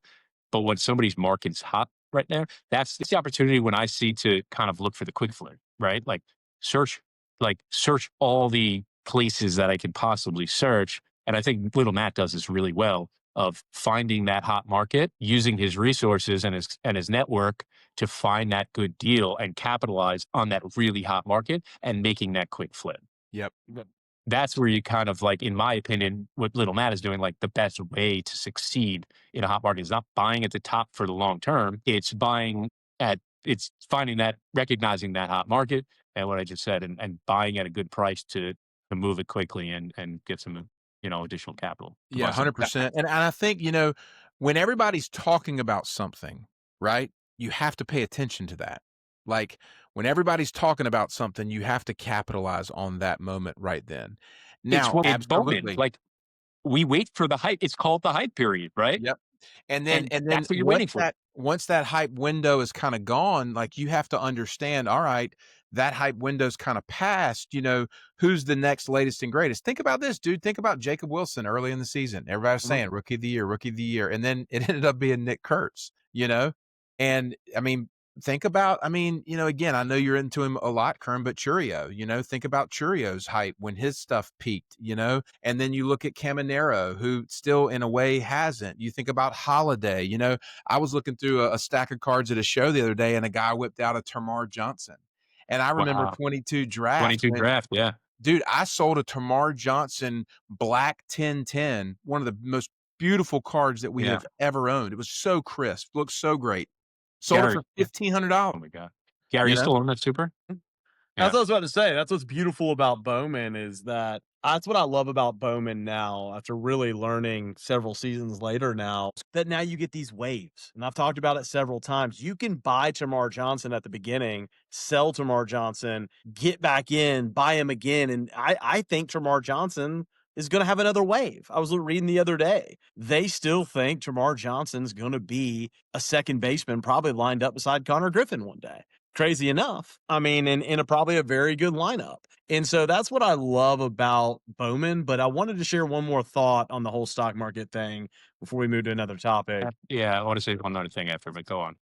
But when somebody's market's hot right there, that's the opportunity when I see to kind of look for the quick flip, right? Search, search all the places that I can possibly search. And I think little Matt does this really well of finding that hot market, using his resources and his network to find that good deal and capitalize on that really hot market and making that quick flip. Yep. That's where you kind of like, in my opinion, what little Matt is doing, like the best way to succeed in a hot market is not buying at the top for the long term. It's finding that, recognizing that hot market and what I just said, and buying at a good price to move it quickly and get some, additional capital. Yeah, 100%. And I think, when everybody's talking about something, right, you have to pay attention to that. Like when everybody's talking about something, you have to capitalize on that moment right then. It's Now, what with Bowman, absolutely. like we wait for the hype. It's called the hype period, right? Yep. And then That's what you're waiting for. once that hype window is kind of gone, like you have to understand, all right, that hype window's kind of passed, who's the next latest and greatest. Think about this, dude. Think about Jacob Wilson early in the season. Everybody was saying rookie of the year. And then it ended up being Nick Kurtz, And I mean, think about, I mean, again, I know you're into him a lot, Kern, but Churio, think about Churio's hype when his stuff peaked, and then you look at Caminero, who still in a way hasn't. You think about Holiday, I was looking through a stack of cards at a show the other day, and a guy whipped out a Tamar Johnson. And I remember Wow. 22 draft. 22 draft, yeah. Dude, I sold a Tamar Johnson black 1010, one of the most beautiful cards that we Yeah. have ever owned. It was so crisp, looked so great. Sold it Gary, for yeah. $1,500. Oh my God. Gary, you still own that Super? That's what I was about to say. That's what's beautiful about Bowman is that's what I love about Bowman now after really learning several seasons later now that now you get these waves. And I've talked about it several times. You can buy Tamar Johnson at the beginning, sell Tamar Johnson, get back in, buy him again. And I think Tamar Johnson is going to have another wave. I was reading the other day. They still think Tamar Johnson's going to be a second baseman, probably lined up beside Konnor Griffin one day. Crazy enough. I mean, in probably a very good lineup. And so that's what I love about Bowman. But I wanted to share one more thought on the whole stock market thing before we move to another topic. Yeah, I want to say one other thing after, but go on.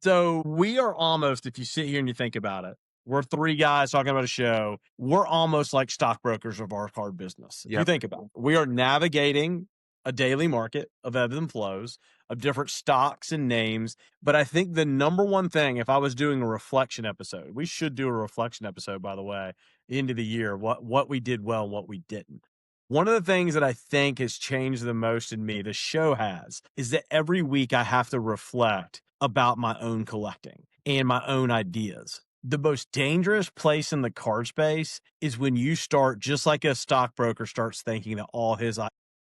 So we are almost, if you sit here and you think about it, we're three guys talking about a show. We're almost like stockbrokers of our card business. If you think about it, we are navigating a daily market of ebbs and flows of different stocks and names. But I think the number one thing, if I was doing a reflection episode, we should do a reflection episode, by the way, into the year, what we did well and what we didn't. One of the things that I think has changed the most in me, the show has, is that every week I have to reflect about my own collecting and my own ideas. The most dangerous place in the card space is when you start, just like a stockbroker starts thinking that all his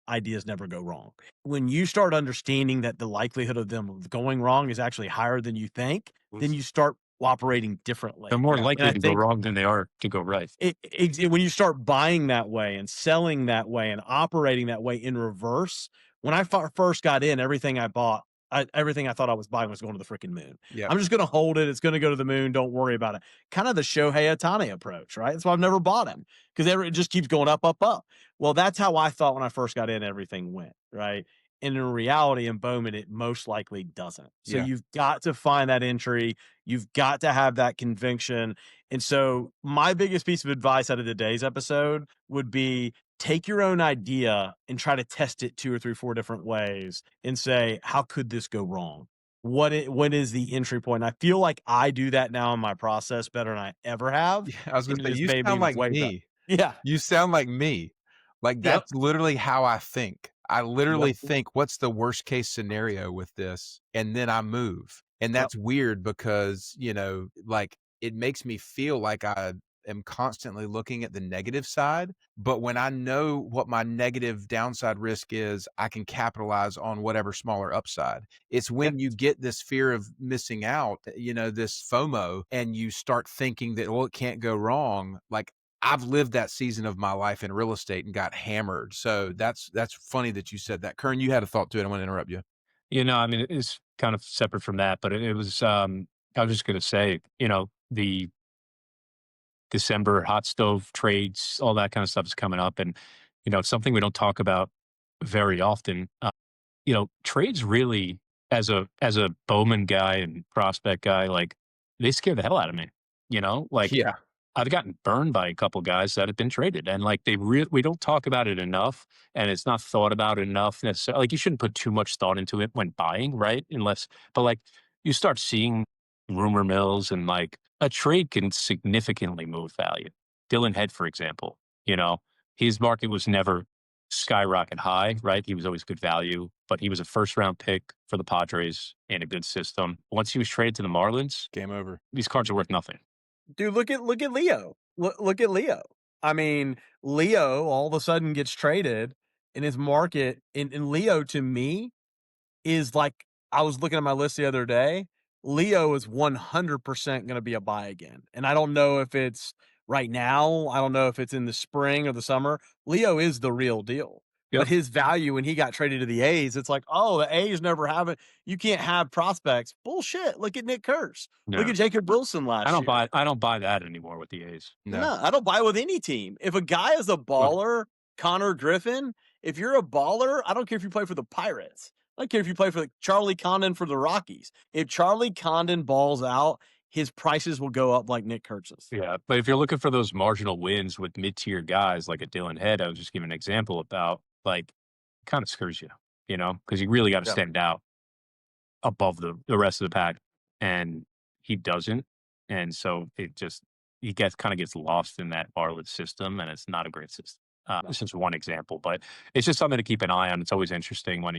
ideas never go wrong. When you start understanding that the likelihood of them going wrong is actually higher than you think, then you start operating differently. They're more likely to go wrong than they are to go right. When you start buying that way and selling that way and operating that way in reverse, when I first got in, everything I bought, everything I thought I was buying was going to the freaking moon. Yeah. I'm just going to hold it. It's going to go to the moon. Don't worry about it. Kind of the Shohei Ohtani approach, right? That's why I've never bought him because it just keeps going up, up, up. Well, that's how I thought when I first got in, everything went, right? And in reality, in Bowman, it most likely doesn't. So you've got to find that entry. You've got to have that conviction. And so my biggest piece of advice out of today's episode would be take your own idea and try to test it 2 or 3, 4 different ways and say, how could this go wrong? What is the entry point? And I feel like I do that now in my process better than I ever have. Yeah, I was going to say, you sound like me. Yeah. You sound like me. Like that's literally how I think. I literally think, what's the worst case scenario with this? And then I move. And that's weird because, like it makes me feel like I am constantly looking at the negative side. But when I know what my negative downside risk is, I can capitalize on whatever smaller upside. It's when you get this fear of missing out, this FOMO, and you start thinking that, well, it can't go wrong. Like I've lived that season of my life in real estate and got hammered. So that's funny that you said that. Kern, you had a thought to it. I want to interrupt you. I mean, it's kind of separate from that, but it was, I was just going to say, the December hot stove trades, all that kind of stuff is coming up. And, it's something we don't talk about very often. Trades really, as a Bowman guy and prospect guy, like they scare the hell out of me, Yeah. I've gotten burned by a couple guys that have been traded, and like we don't talk about it enough, and it's not thought about enough necessarily. Like you shouldn't put too much thought into it when buying, right? But like you start seeing rumor mills, and like a trade can significantly move value. Dylan Head, for example, his market was never skyrocket high, right? He was always good value, but he was a first round pick for the Padres in a good system. Once he was traded to the Marlins, game over. These cards are worth nothing. Dude, look at Leo. Look at Leo. I mean, Leo all of a sudden gets traded in his market. And Leo, to me, is like, I was looking at my list the other day. Leo is 100% going to be a buy again. And I don't know if it's right now. I don't know if it's in the spring or the summer. Leo is the real deal. Yep. But his value when he got traded to the A's, it's like, oh, the A's never have it. You can't have prospects. Bullshit. Look at Nick Kurz. No. Look at Jacob Wilson last year. I don't buy that anymore with the A's. No, I don't buy it with any team. If a guy is a baller, Konnor Griffin, if you're a baller, I don't care if you play for the Pirates. I don't care if you play for Charlie Condon for the Rockies. If Charlie Condon balls out, his prices will go up like Nick Kurtz's. Yeah, but if you're looking for those marginal wins with mid-tier guys like a Dylan Head, I was just giving an example about, like, kind of screws you, because you really got to Yeah. stand out above the rest of the pack, and he doesn't, and so he kind of gets lost in that Bartlett system, and it's not a great system. This is one example, but it's just something to keep an eye on. It's always interesting when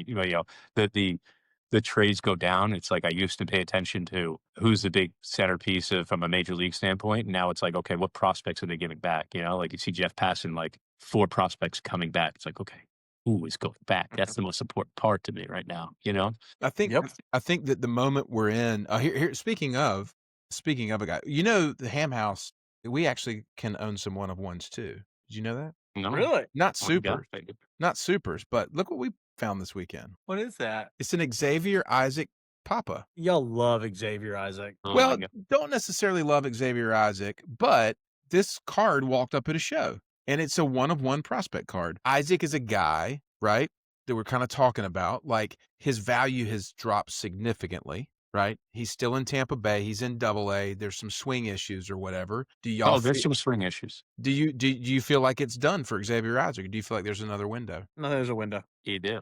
the trades go down. It's like I used to pay attention to who's the big centerpiece from a major league standpoint. And now it's like, okay, what prospects are they giving back? Like you see Jeff Passan, like 4 prospects coming back. It's like, okay, who is going back? That's the most important part to me right now. I think that the moment we're in, here speaking of a guy, the Ham House, we actually can own some one-of-ones too. Did you know that? No, Really? Not oh my God, super, not supers, but look what we found this weekend. What is that? It's an Xavier Isaac Papa. Y'all love Xavier Isaac. Oh my Well, God. don't necessarily love Xavier Isaac, but this card walked up at a show, and it's a one-of-one prospect card. Isaac is a guy, right, that we're kind of talking about. Like, his value has dropped significantly, right? He's still in Tampa Bay. He's in AA. There's some swing issues or whatever. Do y'all? Oh, there's some swing issues. Do you feel like it's done for Xavier Isaac? Or do you feel like there's another window? No, there's a window. You do.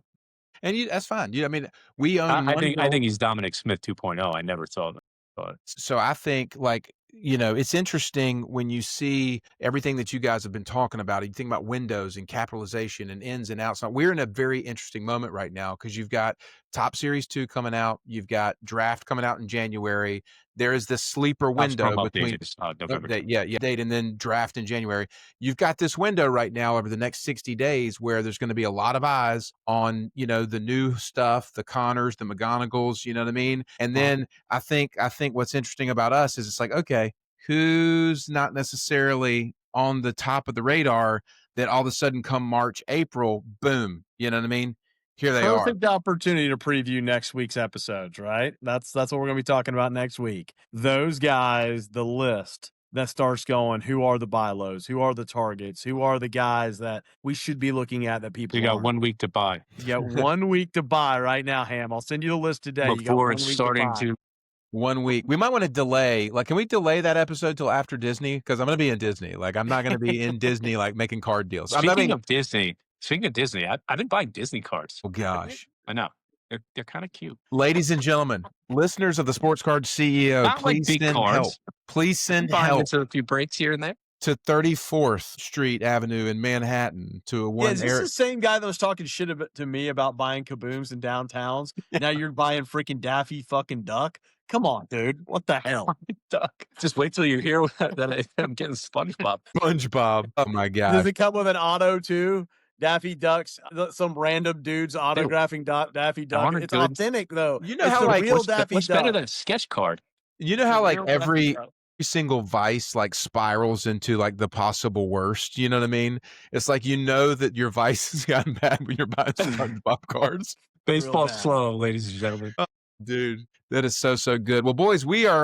And that's fine. I mean, we own. I think he's Dominic Smith 2.0. I never saw that. But So I think, like, it's interesting when you see everything that you guys have been talking about. You think about windows and capitalization and ins and outs. Now, we're in a very interesting moment right now because you've got Top Series 2 coming out. You've got draft coming out in January. There is this sleeper window between November. date and then draft in January. You've got this window right now over the next 60 days where there's going to be a lot of eyes on, the new stuff, the Connors, the McGonagalls, you know what I mean? And then I think what's interesting about us is it's like, okay, who's not necessarily on the top of the radar that all of a sudden come March, April, boom, you know what I mean? Here they are. Perfect opportunity to preview next week's episodes, right? That's what we're going to be talking about next week. Those guys, the list that starts going, who are the buy lows? Who are the targets? Who are the guys that we should be looking at that people You got aren't? 1 week to buy. You got 1 week to buy right now, Ham. I'll send you the list today. You got Before 1 it's week starting to buy. 1 week. We might want to delay. Like, can we delay that episode till after Disney? Because I'm going to be in Disney. Like, I'm not going to be in Disney, like, making card deals. Speaking of Disney, I've been buying Disney cards. Oh, gosh. I know. They're kind of cute. Ladies and gentlemen, listeners of the Sports Card CEO, Not like please big send cards. help. Please send Buying help into a few breaks here and there. to 34th Street Avenue in Manhattan to a one. Is this the same guy that was talking shit to me about buying kabooms in downtowns? Now you're buying freaking Daffy fucking Duck? Come on, dude. What the hell? Duck. Just wait till you hear that I'm getting SpongeBob. SpongeBob. Oh my Does God. it come with an auto too? Daffy Ducks, some random dudes autographing Daffy Duck. want a It's good- authentic though. You know It's how, the like, real What's Daffy Duck. better than a sketch card? You know how, like, Real every Daffy Duck. single vice, like, spirals into, like, the possible worst, you know what I mean? It's like, that your vice has gotten bad when you're buying SpongeBob cards. Baseball's bad. slow, ladies and gentlemen. Dude, that is so good. Well, boys, we're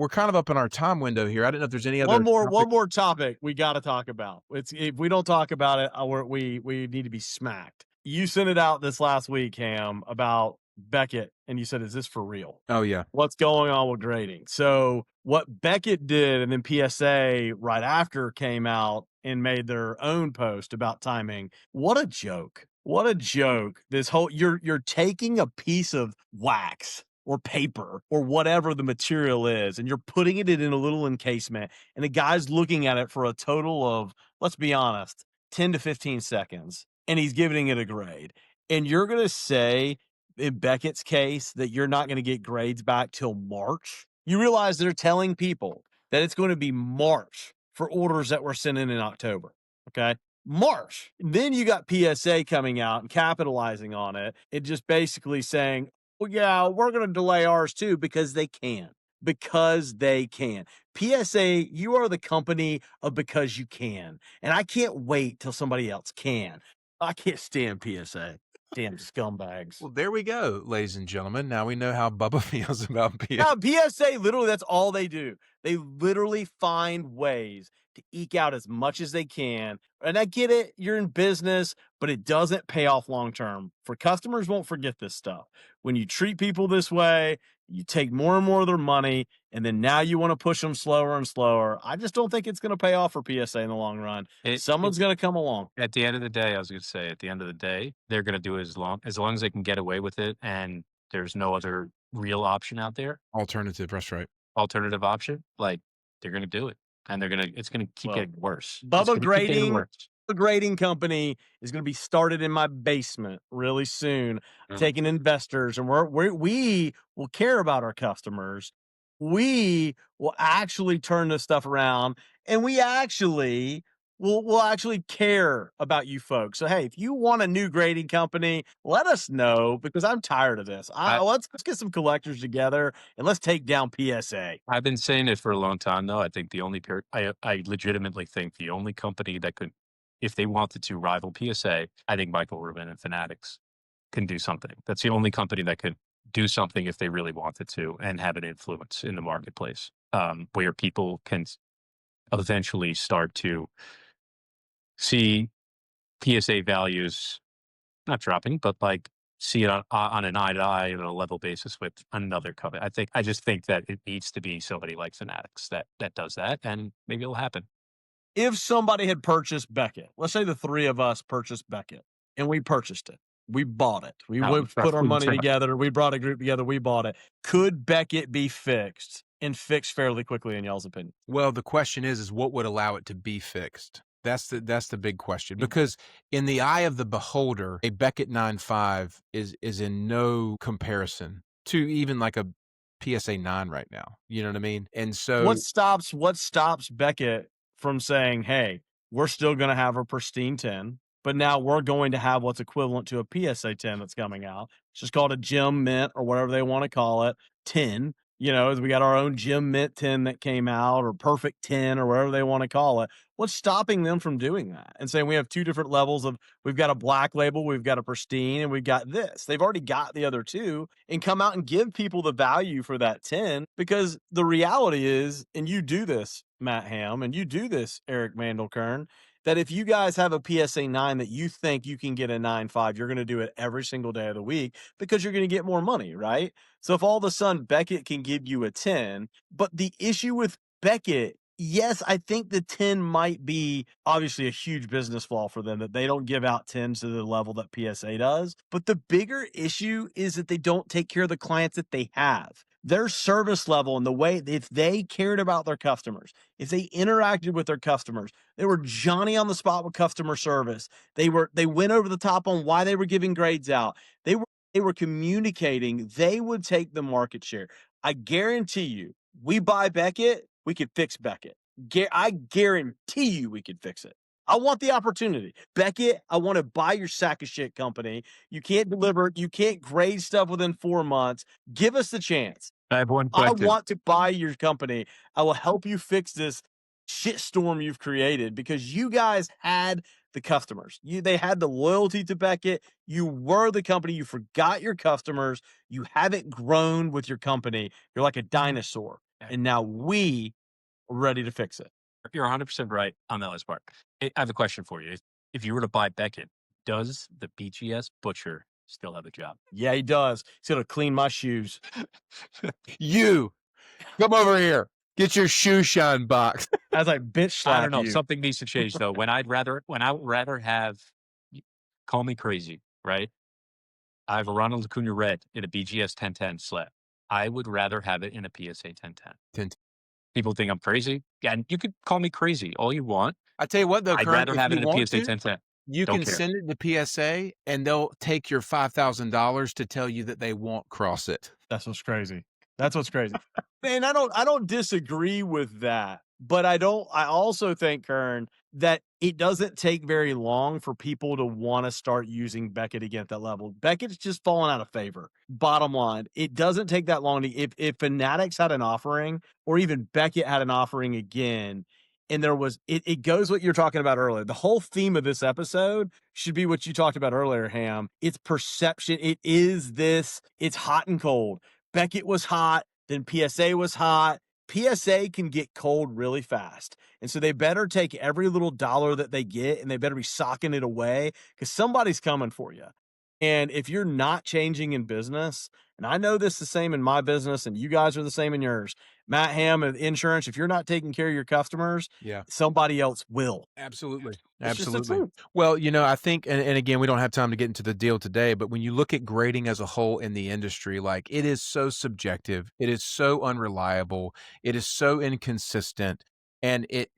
kind of up in our time window here. I didn't know if there's any other one more topic we got to talk about. If we don't talk about it, we need to be smacked. You sent it out this last week, Ham, about Beckett, and you said, "Is this for real? Oh yeah. What's going on with grading?" So what Beckett did, and then PSA right after came out and made their own post about timing. What a joke! What a joke! This whole you're taking a piece of wax or paper or whatever the material is, and you're putting it in a little encasement, and the guy's looking at it for a total of, let's be honest, 10 to 15 seconds, and he's giving it a grade. And you're going to say, in Beckett's case, that you're not going to get grades back till March? You realize they're telling people that it's going to be March for orders that were sent in October, okay? March. Then you got PSA coming out and capitalizing on it. It just basically saying, well, yeah, we're going to delay ours too because they can. Because they can. PSA, you are the company of because you can. And I can't wait till somebody else can. I can't stand PSA. Damn scumbags. Well, there we go, ladies and gentlemen. Now we know how Bubba feels about PSA. Now, PSA, literally, that's all they do. They literally find ways to eke out as much as they can. And I get it, you're in business, but it doesn't pay off long term. For customers won't forget this stuff. When you treat people this way, you take more and more of their money, and then now you want to push them slower and slower. I just don't think it's going to pay off for PSA in the long run. Someone's going to come along. At the end of the day, I was going to say, at the end of the day, they're going to do it as long as they can get away with it, and there's no other real option out there, Alternative, that's right. alternative option. Like they're going to do it, and it's going to keep getting worse. It's Bubba gonna keep getting Grading, worse. the grading company is going to be started in my basement really soon, taking investors, and we will care about our customers. We will actually turn this stuff around, and we actually will actually care about you folks. So hey, if you want a new grading company, let us know, because I'm tired of this. Let's get some collectors together and let's take down PSA. I've been saying it for a long time, though. I think I legitimately think the only company that could, if they wanted to rival PSA, I think Michael Rubin and Fanatics can do something. That's the only company that could do something if they really wanted to and have an influence in the marketplace, where people can eventually start to see PSA values not dropping, but like see it on an eye to eye on a level basis with another company. I just think that it needs to be somebody like Fanatics that does that, and maybe it'll happen. If somebody had purchased Beckett, let's say the three of us purchased Beckett, and we purchased it, we bought it, we put our money together, we brought a group together, we bought it. Could Beckett be fixed and fixed fairly quickly, in y'all's opinion? Well, the question is what would allow it to be fixed? That's the big question, because in the eye of the beholder, a Beckett 9.5 is in no comparison to even like a PSA 9 right now. You know what I mean? And so what stops Beckett from saying, hey, we're still going to have a pristine 10, but now we're going to have what's equivalent to a PSA 10 that's coming out. It's just called a Gem Mint or whatever they want to call it, 10. You know, we got our own Gem Mint 10 that came out, or Perfect 10, or whatever they want to call it. What's stopping them from doing that and saying we have two different levels of, we've got a black label, we've got a pristine, and we've got this? They've already got the other two, and come out and give people the value for that 10, because the reality is, and you do this, Matt Ham, and you do this, Eric Mandelkern, that if you guys have a PSA 9 that you think you can get a 9.5, you're going to do it every single day of the week because you're going to get more money, right? So if all of a sudden Beckett can give you a 10, but the issue with Beckett, yes, I think the 10 might be obviously a huge business flaw for them, that they don't give out 10s to the level that PSA does. But the bigger issue is that they don't take care of the clients that they have. Their service level and the way, if they cared about their customers, if they interacted with their customers, they were Johnny on the spot with customer service. They went over the top on why they were giving grades out. They were communicating. They would take the market share. I guarantee you, we buy Beckett, we could fix Beckett. I guarantee you we could fix it. I want the opportunity. Beckett, I want to buy your sack of shit company. You can't deliver. You can't grade stuff within 4 months. Give us the chance. I have one question. I want to buy your company. I will help you fix this shitstorm you've created, because you guys had the customers. They had the loyalty to Beckett. You were the company. You forgot your customers. You haven't grown with your company. You're like a dinosaur. And now we are ready to fix it. You're 100% right on that last part. I have a question for you. If you were to buy Beckett, does the BGS butcher still have a job? Yeah, he does. He's going to clean my shoes. you come over here. Get your shoe shine box. As I bitch slap I don't know. you. Something needs to change, though. When I would rather have, call me crazy, right? I have a Ronald Acuna red in a BGS 1010 slab. I would rather have it in a PSA 1010. 10. People think I'm crazy. Yeah, and you could call me crazy all you want. I tell you what, though, I'd Kurt, rather have it you in a want PSA to, 1010. you Don't can care. send it to PSA, and they'll take your $5,000 to tell you that they won't cross it. That's what's crazy. That's what's crazy. Man, I don't disagree with that, but I also think, Kern, that it doesn't take very long for people to want to start using Beckett again at that level. Beckett's just fallen out of favor. Bottom line, it doesn't take that long to, if Fanatics had an offering, or even Beckett had an offering again, and there was, it goes what you're talking about earlier. The whole theme of this episode should be what you talked about earlier, Ham. It's perception. It's hot and cold. Beckett was hot, then PSA was hot. PSA can get cold really fast. And so they better take every little dollar that they get and they better be socking it away because somebody's coming for you. And if you're not changing in business, and I know this is the same in my business and you guys are the same in yours, Matt Ham of insurance, if you're not taking care of your customers, Yeah. somebody else will. Absolutely. It's just the Absolutely. truth. Well, I think, and again, we don't have time to get into the deal today, but when you look at grading as a whole in the industry, like it is so subjective, it is so unreliable, it is so inconsistent, and it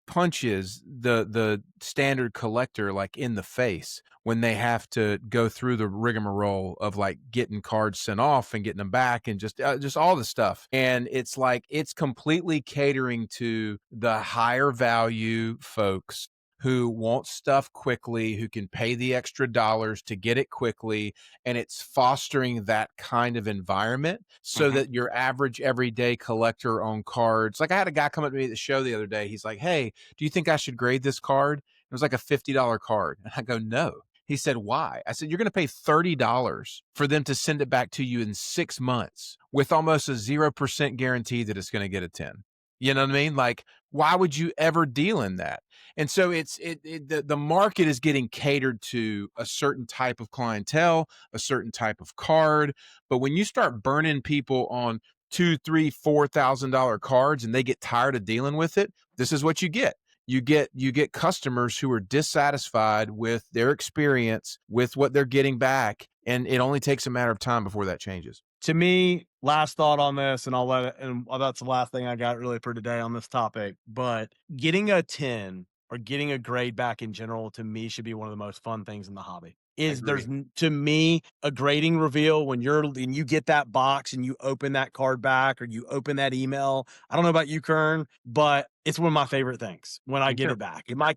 punches the standard collector like in the face when they have to go through the rigmarole of like getting cards sent off and getting them back and just all the stuff. And it's like it's completely catering to the higher value folks who want stuff quickly, who can pay the extra dollars to get it quickly. And it's fostering that kind of environment so that your average everyday collector on cards, like I had a guy come up to me at the show the other day. He's like, "Hey, do you think I should grade this card?" It was like a $50 card. And I go, "No." He said, "Why?" I said, "You're going to pay $30 for them to send it back to you in 6 months with almost a 0% guarantee that it's going to get a 10. You know what I mean? Like, why would you ever deal in that? And so the market is getting catered to a certain type of clientele, a certain type of card. But when you start burning people on $2, $3, $4,000 cards and they get tired of dealing with it, this is what you get. You get customers who are dissatisfied with their experience, with what they're getting back, and it only takes a matter of time before that changes. To me, last thought on this, and I'll let it, and that's the last thing I got really for today on this topic. But getting a 10 or getting a grade back in general, to me, should be one of the most fun things in the hobby. To me, a grading reveal when you get that box and you open that card back or you open that email. I don't know about you, Kern, but it's one of my favorite things when I get it back. And my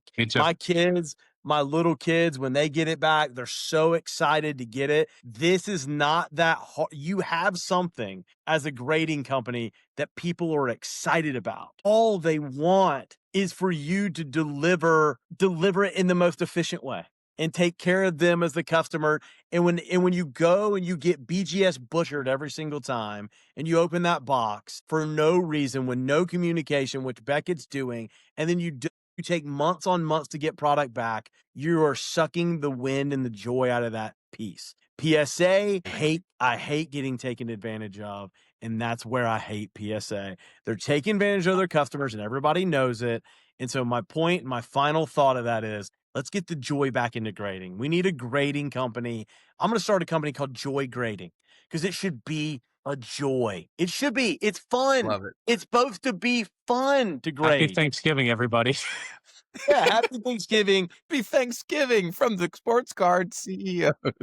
kids, my little kids, when they get it back, they're so excited to get it. This is not that hard. You have something as a grading company that people are excited about. All they want is for you to deliver it in the most efficient way and take care of them as the customer. And when you go and you get BGS butchered every single time and you open that box for no reason, with no communication, which Beckett's doing, and then you take months on months to get product back, you are sucking the wind and the joy out of that piece. PSA, I hate getting taken advantage of, and that's where I hate PSA. They're taking advantage of their customers, and everybody knows it. And so my point, my final thought of that is, let's get the joy back into grading. We need a grading company. I'm going to start a company called Joy Grading because it should be a joy. It should be. It's fun. Love it. It's supposed to be fun to grade. Happy Thanksgiving, everybody. Yeah, happy Thanksgiving. Happy Thanksgiving from the sports card CEOs. I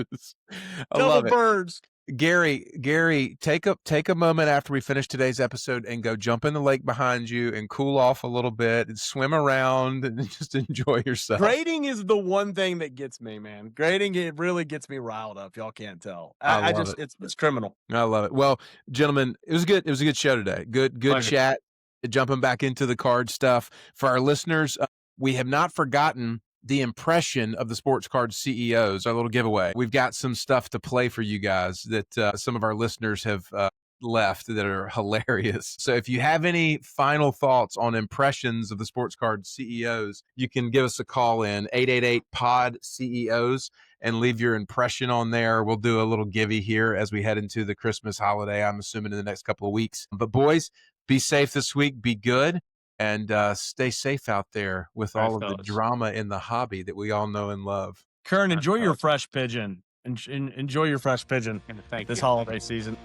Double love it. birds. Gary, take a moment after we finish today's episode and go jump in the lake behind you and cool off a little bit and swim around and just enjoy yourself. Grading is the one thing that gets me, man. Grading, it really gets me riled up. Y'all can't tell. I just, it's criminal. I love it. Well, gentlemen, it was good. It was a good show today. Good Pleasure. chat. Jumping back into the card stuff for our listeners. We have not forgotten the impression of the sports card CEOs, our little giveaway. We've got some stuff to play for you guys that some of our listeners have left that are hilarious. So if you have any final thoughts on impressions of the sports card CEOs, you can give us a call in 888-POD-CEOs and leave your impression on there. We'll do a little givey here as we head into the Christmas holiday, I'm assuming in the next couple of weeks. But boys, be safe this week. Be good. And stay safe out there with all of the drama in the hobby that we all know and love. Kern, enjoy your fresh pigeon. Enjoy your fresh pigeon this holiday season.